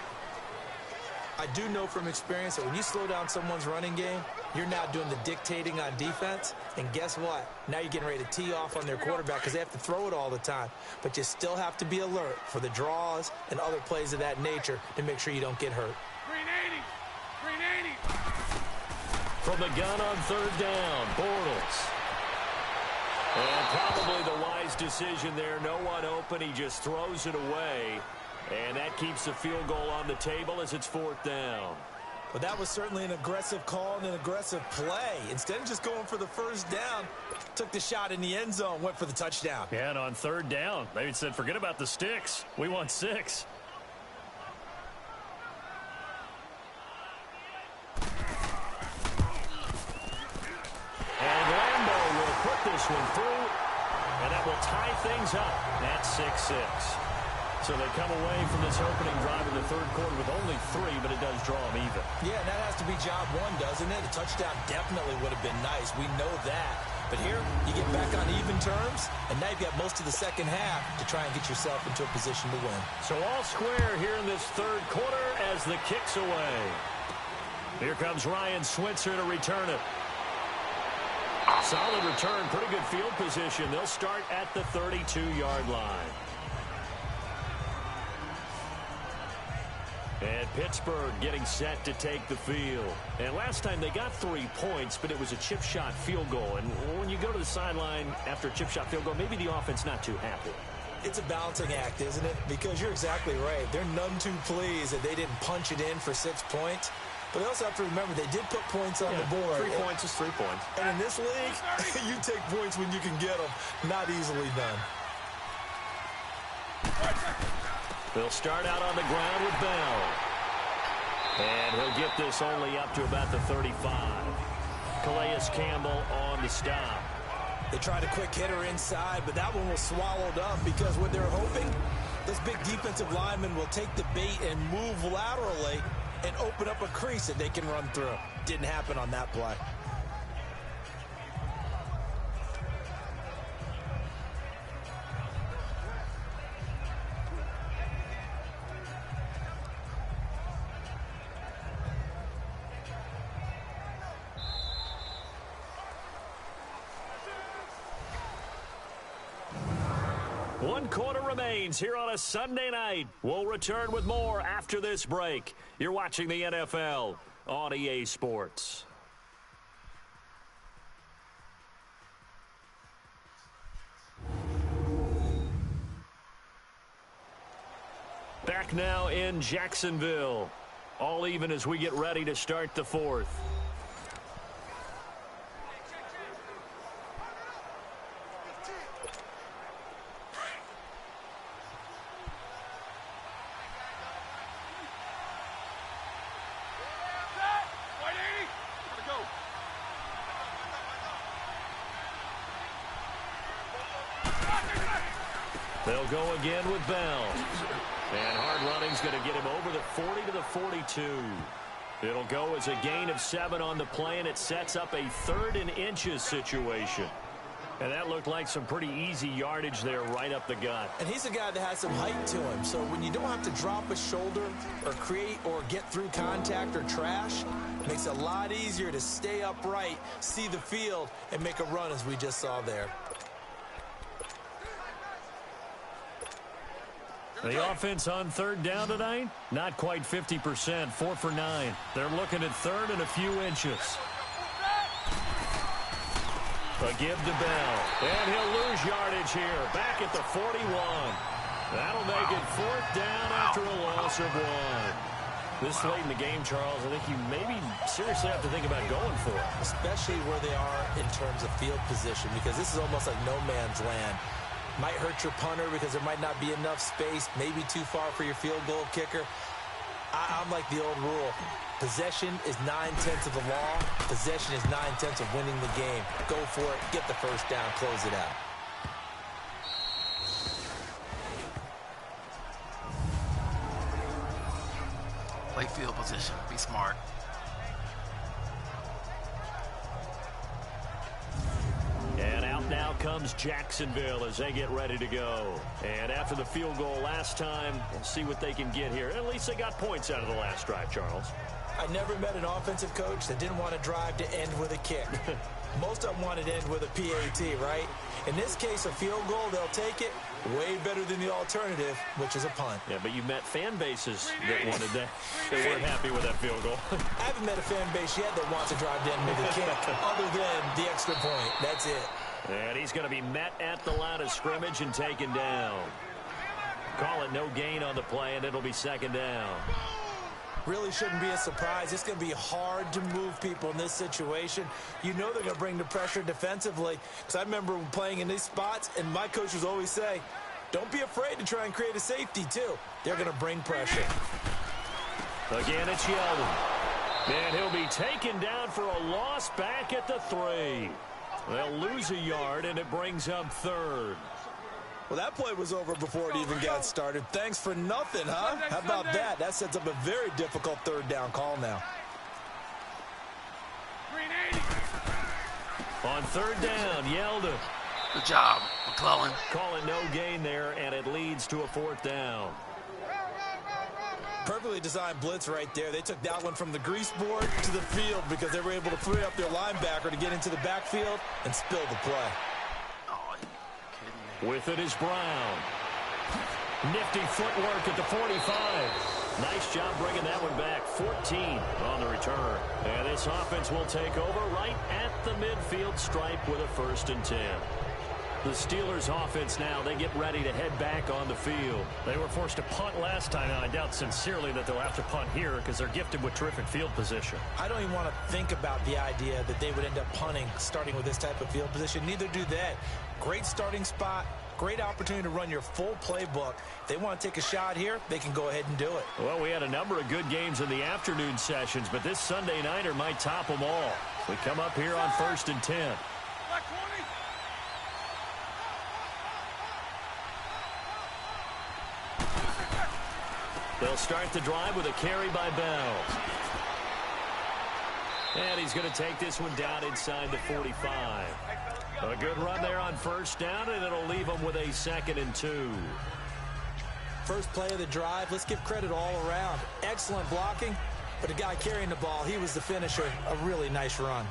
I do know from experience that when you slow down someone's running game, you're now doing the dictating on defense. And guess what? Now you're getting ready to tee off on their quarterback because they have to throw it all the time. But you still have to be alert for the draws and other plays of that nature to make sure you don't get hurt. Green 80. Green 80. From the gun on 3rd down, Bortles. And probably the wise decision there. No one open. He just throws it away. And that keeps the field goal on the table as it's 4th down. Well, that was certainly an aggressive call and an aggressive play. Instead of just going for the first down, took the shot in the end zone, went for the touchdown. Yeah, and on 3rd down, they said, forget about the sticks. We want 6. And Lambo will put this one through, and that will tie things up at 6-6. So they come away from this opening drive in the 3rd quarter with only 3, but it does draw them even. Yeah, and that has to be job 1, doesn't it? A touchdown definitely would have been nice. We know that. But here, you get back on even terms, and now you've got most of the second half to try and get yourself into a position to win. So all square here in this third quarter as the kick's away. Here comes Ryan Switzer to return it. Solid return, pretty good field position. They'll start at the 32-yard line. And Pittsburgh getting set to take the field. And last time they got 3 points, but it was a chip shot field goal. And when you go to the sideline after a chip shot field goal, maybe the offense not too happy. It's a balancing act, isn't it? Because you're exactly right. They're none too pleased that they didn't punch it in for 6 points. But they also have to remember they did put points on the board. 3 points is 3 points. And in this league, you take points when you can get them. Not easily done. They'll start out on the ground with Bell. And he'll get this only up to about the 35. Calais Campbell on the stop. They tried a quick hitter inside, but that one was swallowed up because what they're hoping, this big defensive lineman will take the bait and move laterally and open up a crease that they can run through. Didn't happen on that play. One quarter remains here on a Sunday night. We'll return with more after this break. You're watching the NFL on EA Sports. Back now in Jacksonville. All even as we get ready to start the fourth. They'll go again with Bell. And hard running's going to get him over the 40 to the 42. It'll go as a gain of 7 on the play, and it sets up a 3rd and inches situation. And that looked like some pretty easy yardage there right up the gut. And he's a guy that has some height to him. So when you don't have to drop a shoulder or create or get through contact or trash, it makes it a lot easier to stay upright, see the field, and make a run as we just saw there. The offense on 3rd down tonight, not quite 50%, 4 for 9. They're looking at 3rd and a few inches. A give to Bell, and he'll lose yardage here, back at the 41. That'll make it 4th down after a loss of 1. This late in the game, Charles, I think you maybe seriously have to think about going for it. Especially where they are in terms of field position, because this is almost like no man's land. Might hurt your punter because there might not be enough space, maybe too far for your field goal kicker. I'm like the old rule. Possession is 9/10 of the law. Possession is 9/10 of winning the game. Go for it. Get the first down. Close it out. Play field position. Be smart. And out now comes Jacksonville as they get ready to go. And after the field goal last time, we'll see what they can get here. At least they got points out of the last drive, Charles. I never met an offensive coach that didn't want to drive to end with a kick. Most of them wanted to end with a PAT, right? In this case, a field goal, they'll take it. Way better than the alternative, which is a punt. Yeah, but you met fan bases that wanted that. They weren't happy with that field goal. I haven't met a fan base yet that wants to drive to end with a kick, other than the extra point. That's it. And he's going to be met at the line of scrimmage and taken down. Call it no gain on the play, and it'll be 2nd down. Really shouldn't be a surprise. It's going to be hard to move people in this situation. You know they're going to bring the pressure defensively. Because I remember playing in these spots, and my coaches always say, don't be afraid to try and create a safety, too. They're going to bring pressure. Again, it's Yeldon. And he'll be taken down for a loss back at the 3. They'll lose a yard, and it brings up 3rd. Well, that play was over before it even got started. Thanks for nothing, huh? How about that? That sets up a very difficult 3rd down call now. On third down, Yeldon. Good job, McClellan. Call it no gain there, and it leads to a fourth down. Perfectly designed blitz right there. They took that one from the grease board to the field because they were able to free up their linebacker to get into the backfield and spill the play. Oh, you kidding me? With it is Brown. Nifty footwork at the 45. Nice job bringing that one back. 14 on the return. And this offense will take over right at the midfield stripe with a 1st and 10. The Steelers offense now, they get ready to head back on the field. They were forced to punt last time, and I doubt sincerely that they'll have to punt here because they're gifted with terrific field position. I don't even want to think about the idea that they would end up punting starting with this type of field position. Neither do they. Great starting spot, great opportunity to run your full playbook. If they want to take a shot here, they can go ahead and do it. Well, we had a number of good games in the afternoon sessions, but this Sunday nighter might top them all. We come up here on 1st and 10. They'll start the drive with a carry by Bell. And he's going to take this one down inside the 45. A good run there on 1st down, and it'll leave him with a 2nd and 2. First play of the drive, let's give credit all around. Excellent blocking, but the guy carrying the ball, he was the finisher. A really nice run.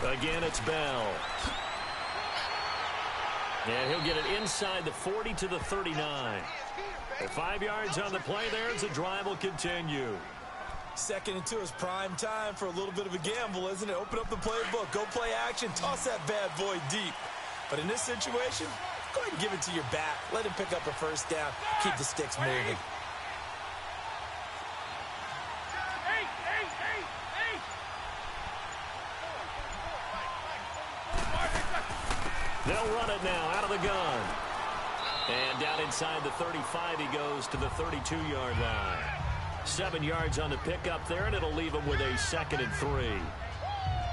Again, it's Bell. And he'll get it inside the 40 to the 39. 5 yards on the play there as the drive will continue. 2nd and 2 is prime time for a little bit of a gamble, isn't it? Open up the playbook, go play action, toss that bad boy deep. But in this situation, go ahead and give it to your back. Let him pick up a 1st down. Keep the sticks moving. They'll run it now out of the gun. And down inside the 35, he goes to the 32-yard line. 7 yards on the pickup there, and it'll leave him with a 2nd and 3.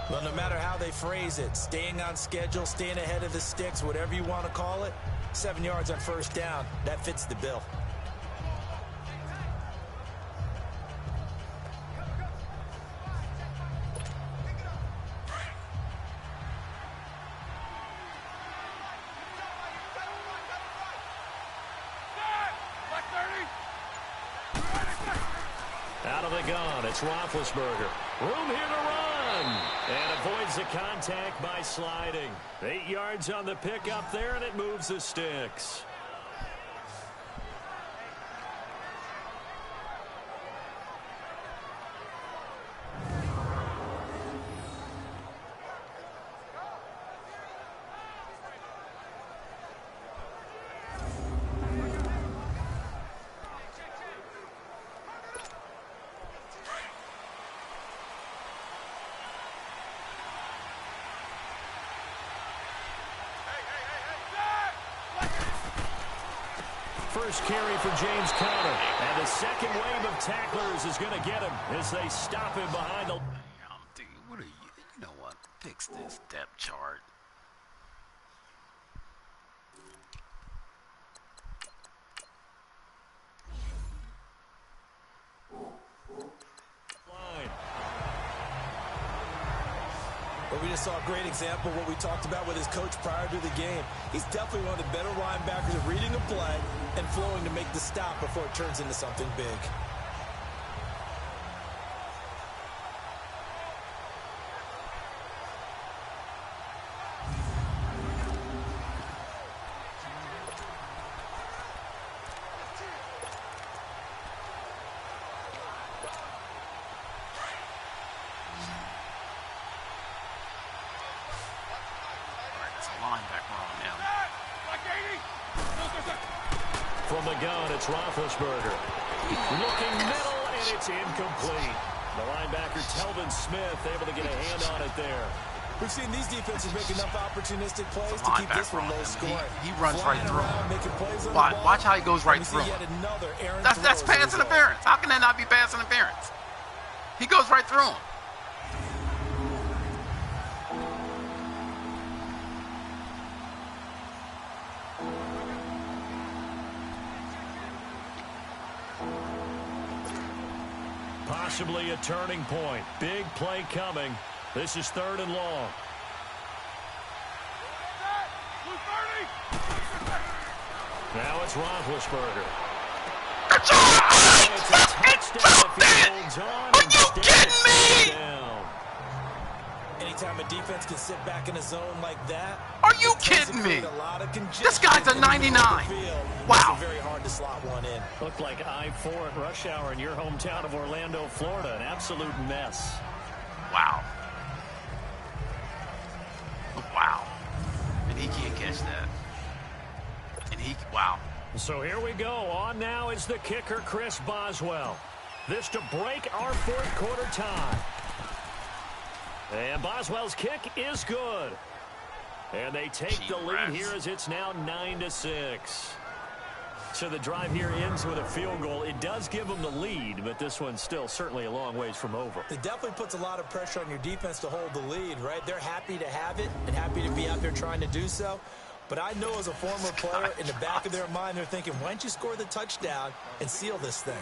Well, no matter how they phrase it, staying on schedule, staying ahead of the sticks, whatever you want to call it, 7 yards on 1st down, that fits the bill. Out of the gun, it's Roethlisberger. Room here to run. And avoids the contact by sliding. 8 yards on the pickup there, and it moves the sticks. First carry for James Conner. And the second wave of tacklers is going to get him as they stop him behind the... Dude, what are you know what? Fix this depth chart. But we just saw a great example of what we talked about with his coach prior to the game. He's definitely one of the better linebackers at reading a play and flowing to make the stop before it turns into something big. From the gun, it's Roethlisberger. Looking middle, and it's incomplete. The linebacker, Telvin Smith, able to get a hand on it there. We've seen these defenses make enough opportunistic plays to keep this one low scoring. He runs right through him. Watch, watch how he goes right through him. That's pass interference. How can that not be pass interference? He goes right through him. Possibly a turning point. Big play coming. This is 3rd and long. Now it's Roethlisberger. It's a touchdown! Are you kidding me? Anytime a defense can sit back in a zone like that, are you kidding me? This guy's a 99. Wow. Very hard to slot one in. Looked like I-4 at rush hour in your hometown of Orlando, Florida. An absolute mess. Wow. Wow. And he can't catch that. And wow. So here we go. On now is the kicker, Chris Boswell. This to break our 4th quarter tie. And Boswell's kick is good. And they take the lead here as it's now 9-6. So the drive here ends with a field goal. It does give them the lead, but this one's still certainly a long ways from over. It definitely puts a lot of pressure on your defense to hold the lead, right? They're happy to have it and happy to be out there trying to do so. But I know as a former player, in the back of their mind, they're thinking, why don't you score the touchdown and seal this thing?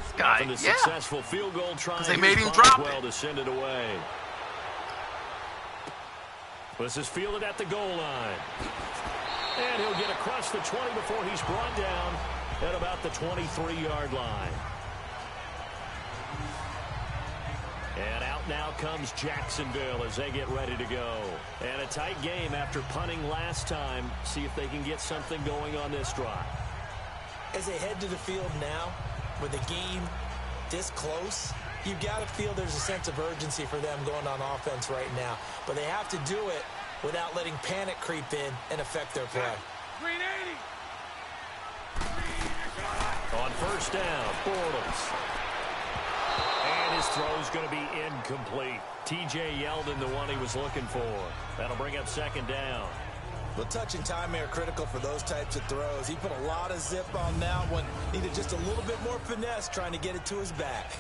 This guy, a successful field goal try. Because they made him drop it. To send it away. This is fielded at the goal line. And he'll get across the 20 before he's brought down at about the 23-yard line. And out now comes Jacksonville as they get ready to go. And a tight game after punting last time. See if they can get something going on this drive. As they head to the field now, with the game this close, you've got to feel there's a sense of urgency for them going on offense right now. But they have to do it without letting panic creep in and affect their play. On 1st down, Bortles. And his throw's going to be incomplete. T.J. Yeldon, the one he was looking for. That'll bring up 2nd down. Well, touch and time are critical for those types of throws. He put a lot of zip on that one. Needed just a little bit more finesse trying to get it to his back.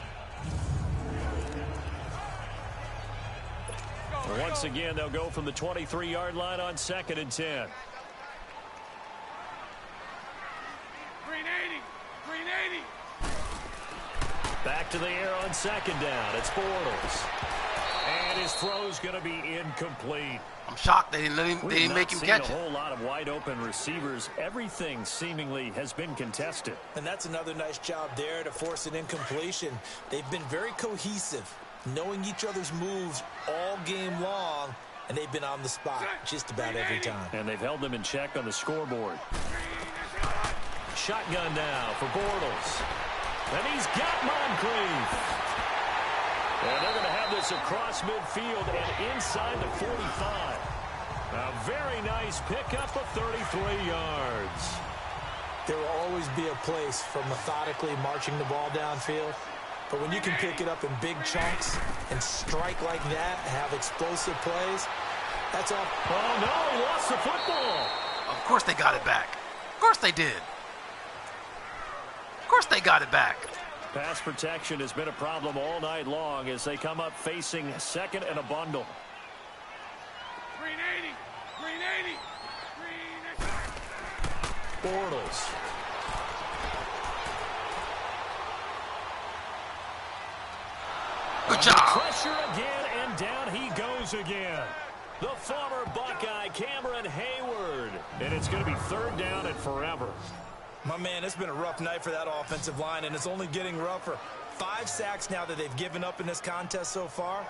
Once again, they'll go from the 23-yard line on 2nd and 10. Back to the air on 2nd down. It's Bortles. And his throw's going to be incomplete. I'm shocked they didn't make him catch it. A whole lot of wide open receivers. Everything seemingly has been contested. And that's another nice job there to force an incompletion. They've been very cohesive, knowing each other's moves all game long, and they've been on the spot just about every time. And they've held them in check on the scoreboard. Shotgun now for Bortles. And he's got Moncrief. And they're going to have this across midfield and inside the 45. A very nice pickup of 33 yards. There will always be a place for methodically marching the ball downfield. But when you can pick it up in big chunks and strike like that, have explosive plays, that's all. Oh, no, he lost the football. Of course they got it back. Of course they did. Of course they got it back. Pass protection has been a problem all night long as they come up facing 2nd and a bundle. 380. Bortles. Good job. Pressure again, and down he goes again. The former Buckeye, Cameron Hayward. And it's going to be 3rd down and forever. My man, it's been a rough night for that offensive line, and it's only getting rougher. 5 sacks now that they've given up in this contest so far.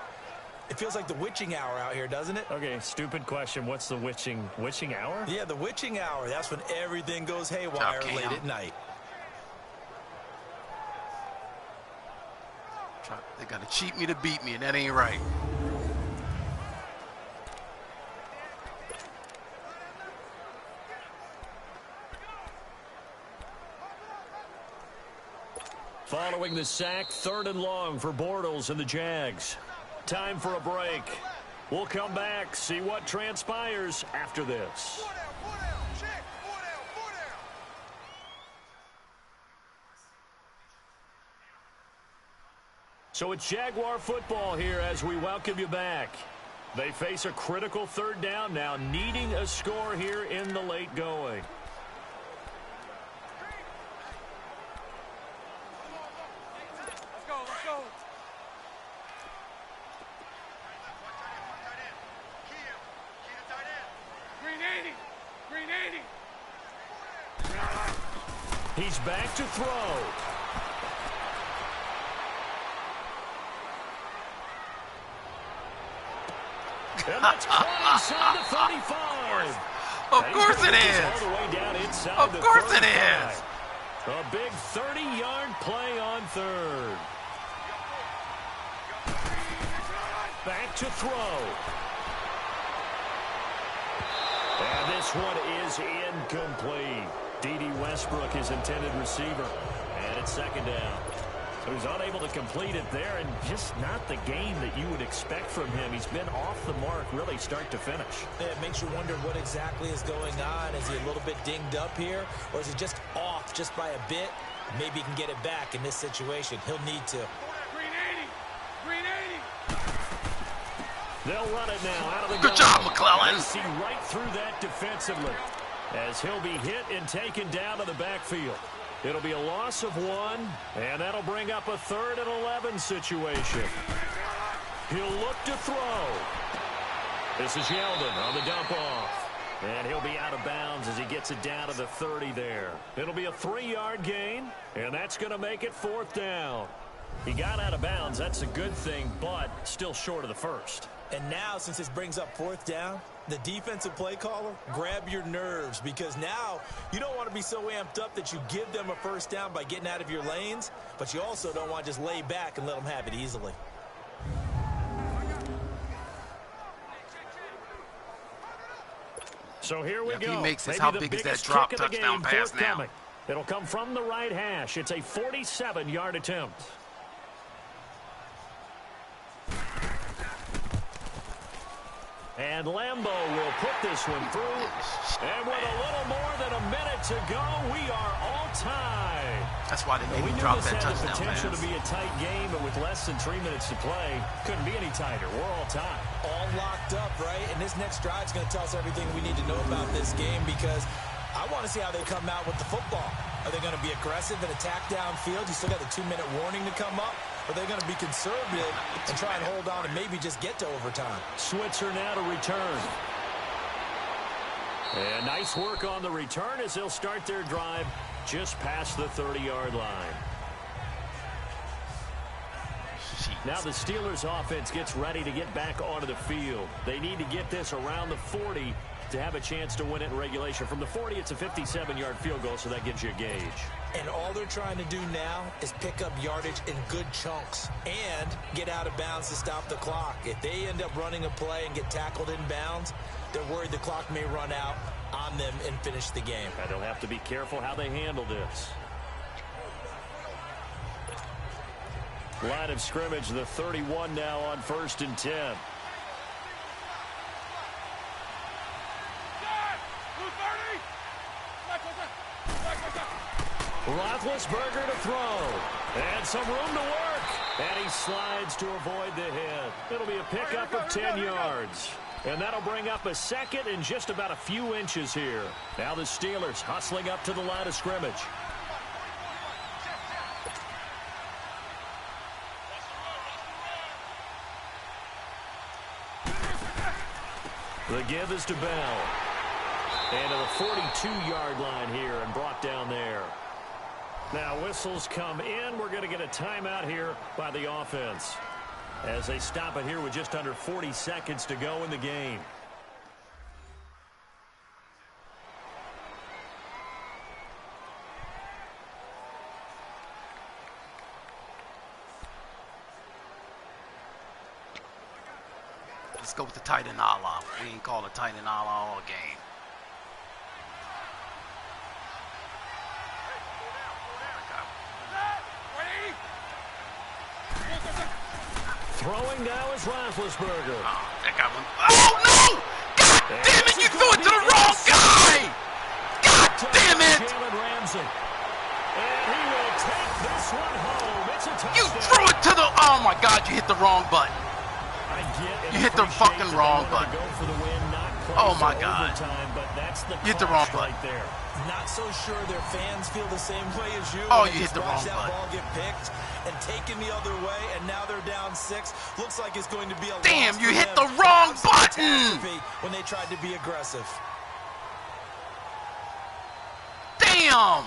It feels like the witching hour out here, doesn't it? Okay, stupid question. What's the witching hour? Yeah, the witching hour. That's when everything goes haywire late at night. They got to cheat me to beat me, and that ain't right. Following the sack, 3rd and long for Bortles and the Jags. Time for a break. We'll come back, see what transpires after this. So it's Jaguar football here as we welcome you back. They face a critical 3rd down now, needing a score here in the late going. Let's go. He's back to throw. And that's caught inside the 35. Of course it is. All the way down inside of course it is. A big 30-yard play on third. Back to throw. And this one is incomplete. D.D. Westbrook, his intended receiver. And it's second down. So he's unable to complete it there, and just not the game that you would expect from him. He's been off the mark really start to finish. It makes you wonder what exactly is going on. Is he a little bit dinged up here, or is he just off just by a bit? Maybe he can get it back in this situation. He'll need to. Green 80! Green 80! They'll run it now out of the Good job, McClellan. They see right through that defensively as he'll be hit and taken down to the backfield. It'll be a loss of 1, and that'll bring up a 3rd and 11 situation. He'll look to throw. This is Yeldon on the dump off. And he'll be out of bounds as he gets it down to the 30 there. It'll be a 3-yard gain, and that's going to make it 4th down. He got out of bounds. That's a good thing, but still short of the first. And now, since this brings up 4th down, the defensive play caller, grab your nerves, because now you don't want to be so amped up that you give them a 1st down by getting out of your lanes, but you also don't want to just lay back and let them have it easily. So here we go. If he makes this, Maybe how the big is that biggest drop kick of the touchdown game pass now? forthcoming. It'll come from the right hash. It's a 47-yard attempt. And Lambo will put this one through. And with a little more than a minute to go, we are all tied. That's why they made We him knew drop this that had the touchdown potential pass. to be a tight game, but with less than 3 minutes to play, couldn't be any tighter. We're all tied. All locked up, right? And this next drive is going to tell us everything we need to know about this game, because I want to see how they come out with the football. Are they going to be aggressive and attack downfield? You still got the 2-minute warning to come up. Or are they going to be conservative and try and hold on and maybe just get to overtime? Switzer now to return. And nice work on the return as they'll start their drive just past the 30-yard line. Now the Steelers offense gets ready to get back onto the field. They need to get this around the 40 to have a chance to win it in regulation. From the 40, it's a 57-yard field goal, so that gives you a gauge. And all they're trying to do now is pick up yardage in good chunks and get out of bounds to stop the clock. If they end up running a play and get tackled in bounds, they're worried the clock may run out on them and finish the game. And they'll have to be careful how they handle this. Line of scrimmage, the 31 now on 1st and 10. Roethlisberger to throw. And some room to work. And he slides to avoid the hit. It'll be a pickup of 10 yards. And that'll bring up a 2nd and just about a few inches here. Now the Steelers hustling up to the line of scrimmage. The give is to Bell. And to the 42-yard line here and brought down there. Now whistles come in. We're going to get a timeout here by the offense as they stop it here with just under 40 seconds to go in the game. Let's go with the tight end a-la. We ain't call it tight end a-la all game. Throwing now is Roethlisberger. Oh, that guy went. Oh, no! God damn it, you threw it to the wrong guy! God damn it! Jalen Ramsey. And he will take this one home. It's a touchdown. You threw it to the... Oh, my God, you hit the wrong button. You hit the fucking wrong button. Oh, my God. You hit the wrong button. Right there. Not so sure their fans feel the same way as you. Oh, you hit the wrong that button. Ball get picked and taken the other way, and now they're down 6. Looks like it's going to be a Damn, loss you for hit them. the wrong button. When they tried to be aggressive. Damn.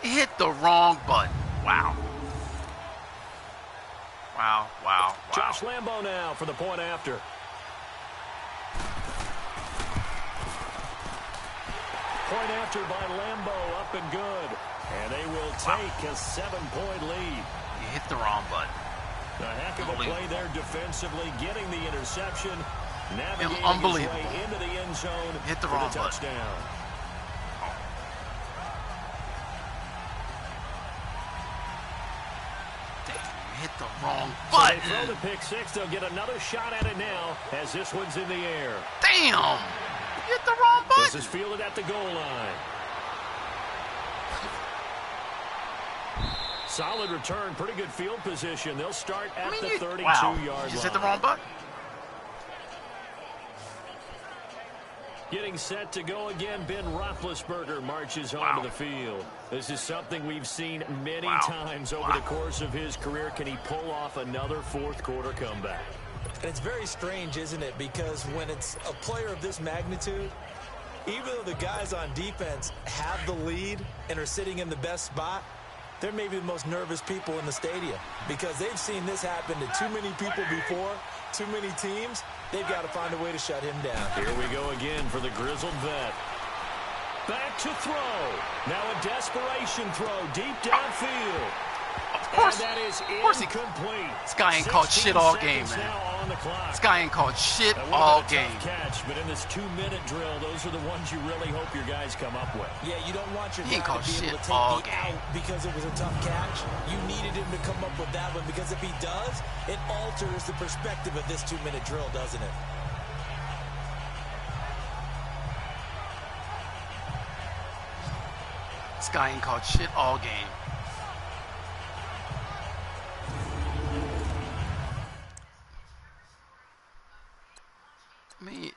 Hit the wrong button. Wow. Wow, wow, wow. Josh Lambo now for the point after. Point after by Lambo, up and good. And they will take a 7-point lead. You hit the wrong button. A heck of a play there defensively, getting the interception, navigating his way into the end zone. Hit the wrong touchdown. Oh. Damn, you hit the wrong button. So they throw the pick six. They'll get another shot at it now as this one's in the air. Damn, you hit the wrong button. This is fielded at the goal line. Solid return, pretty good field position. They'll start at the 32-yard line. You just hit the wrong button. Getting set to go again, Ben Roethlisberger marches onto the field. This is something we've seen many times over the course of his career. Can he pull off another fourth-quarter comeback? And it's very strange, isn't it? Because when it's a player of this magnitude, even though the guys on defense have the lead and are sitting in the best spot, they're maybe the most nervous people in the stadium because they've seen this happen to too many people before, too many teams. They've got to find a way to shut him down. Here we go again for the grizzled vet. Back to throw. Now a desperation throw deep downfield. Of course, and that is incomplete. This guy ain't called shit all game, man. This guy ain't called shit all game. Catch, but in this 2-minute drill, those are the ones you really hope your guys come up with. Yeah, you don't want your guy to be able to take the out because it was a tough catch. You needed him to come up with that one because if he does, it alters the perspective of this 2-minute drill, doesn't it? This guy ain't called shit all game. Me.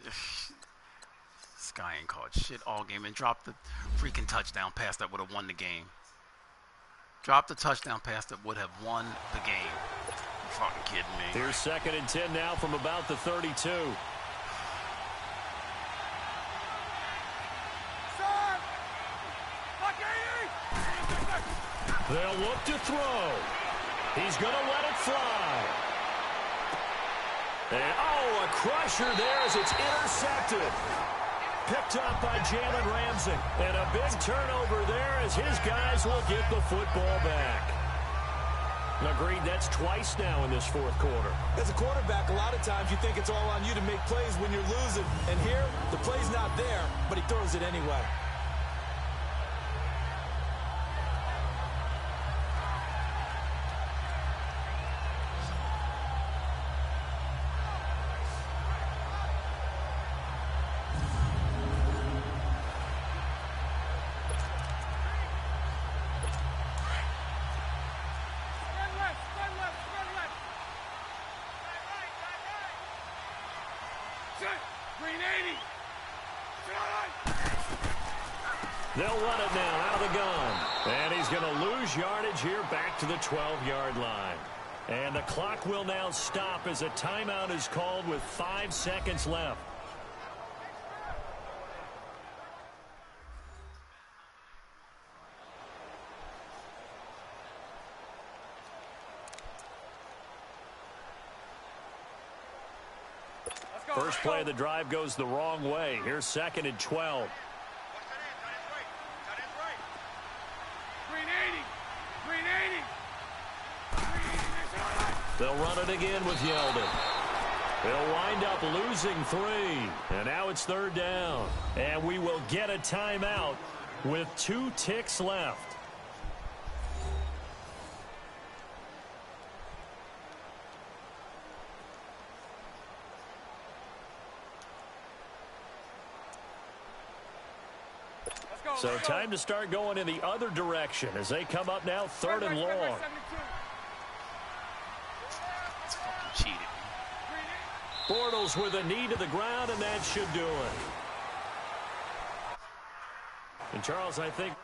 This guy ain't called shit all game and dropped the freaking touchdown pass that would have won the game. Dropped the touchdown pass that would have won the game. You're fucking kidding me. Here's 2nd and 10 now from about the 32. They'll look to throw. He's going to let it fly. And, oh, a crusher there as it's intercepted. Picked up by Jalen Ramsey. And a big turnover there as his guys will get the football back. Agreed, that's twice now in this fourth quarter. As a quarterback, a lot of times you think it's all on you to make plays when you're losing. And here, the play's not there, but he throws it anyway. They'll run it now out of the gun. And he's going to lose yardage here back to the 12-yard line. And the clock will now stop as a timeout is called with 5 seconds left. First play of the drive goes the wrong way. Here's 2nd and 12. They'll run it again with Yeldon. They'll wind up losing 3. And now it's 3rd down. And we will get a timeout with 2 ticks left. So time to start going in the other direction as they come up now 3rd and long. It's fucking cheated. Bortles with a knee to the ground, and that should do it. And Charles, I think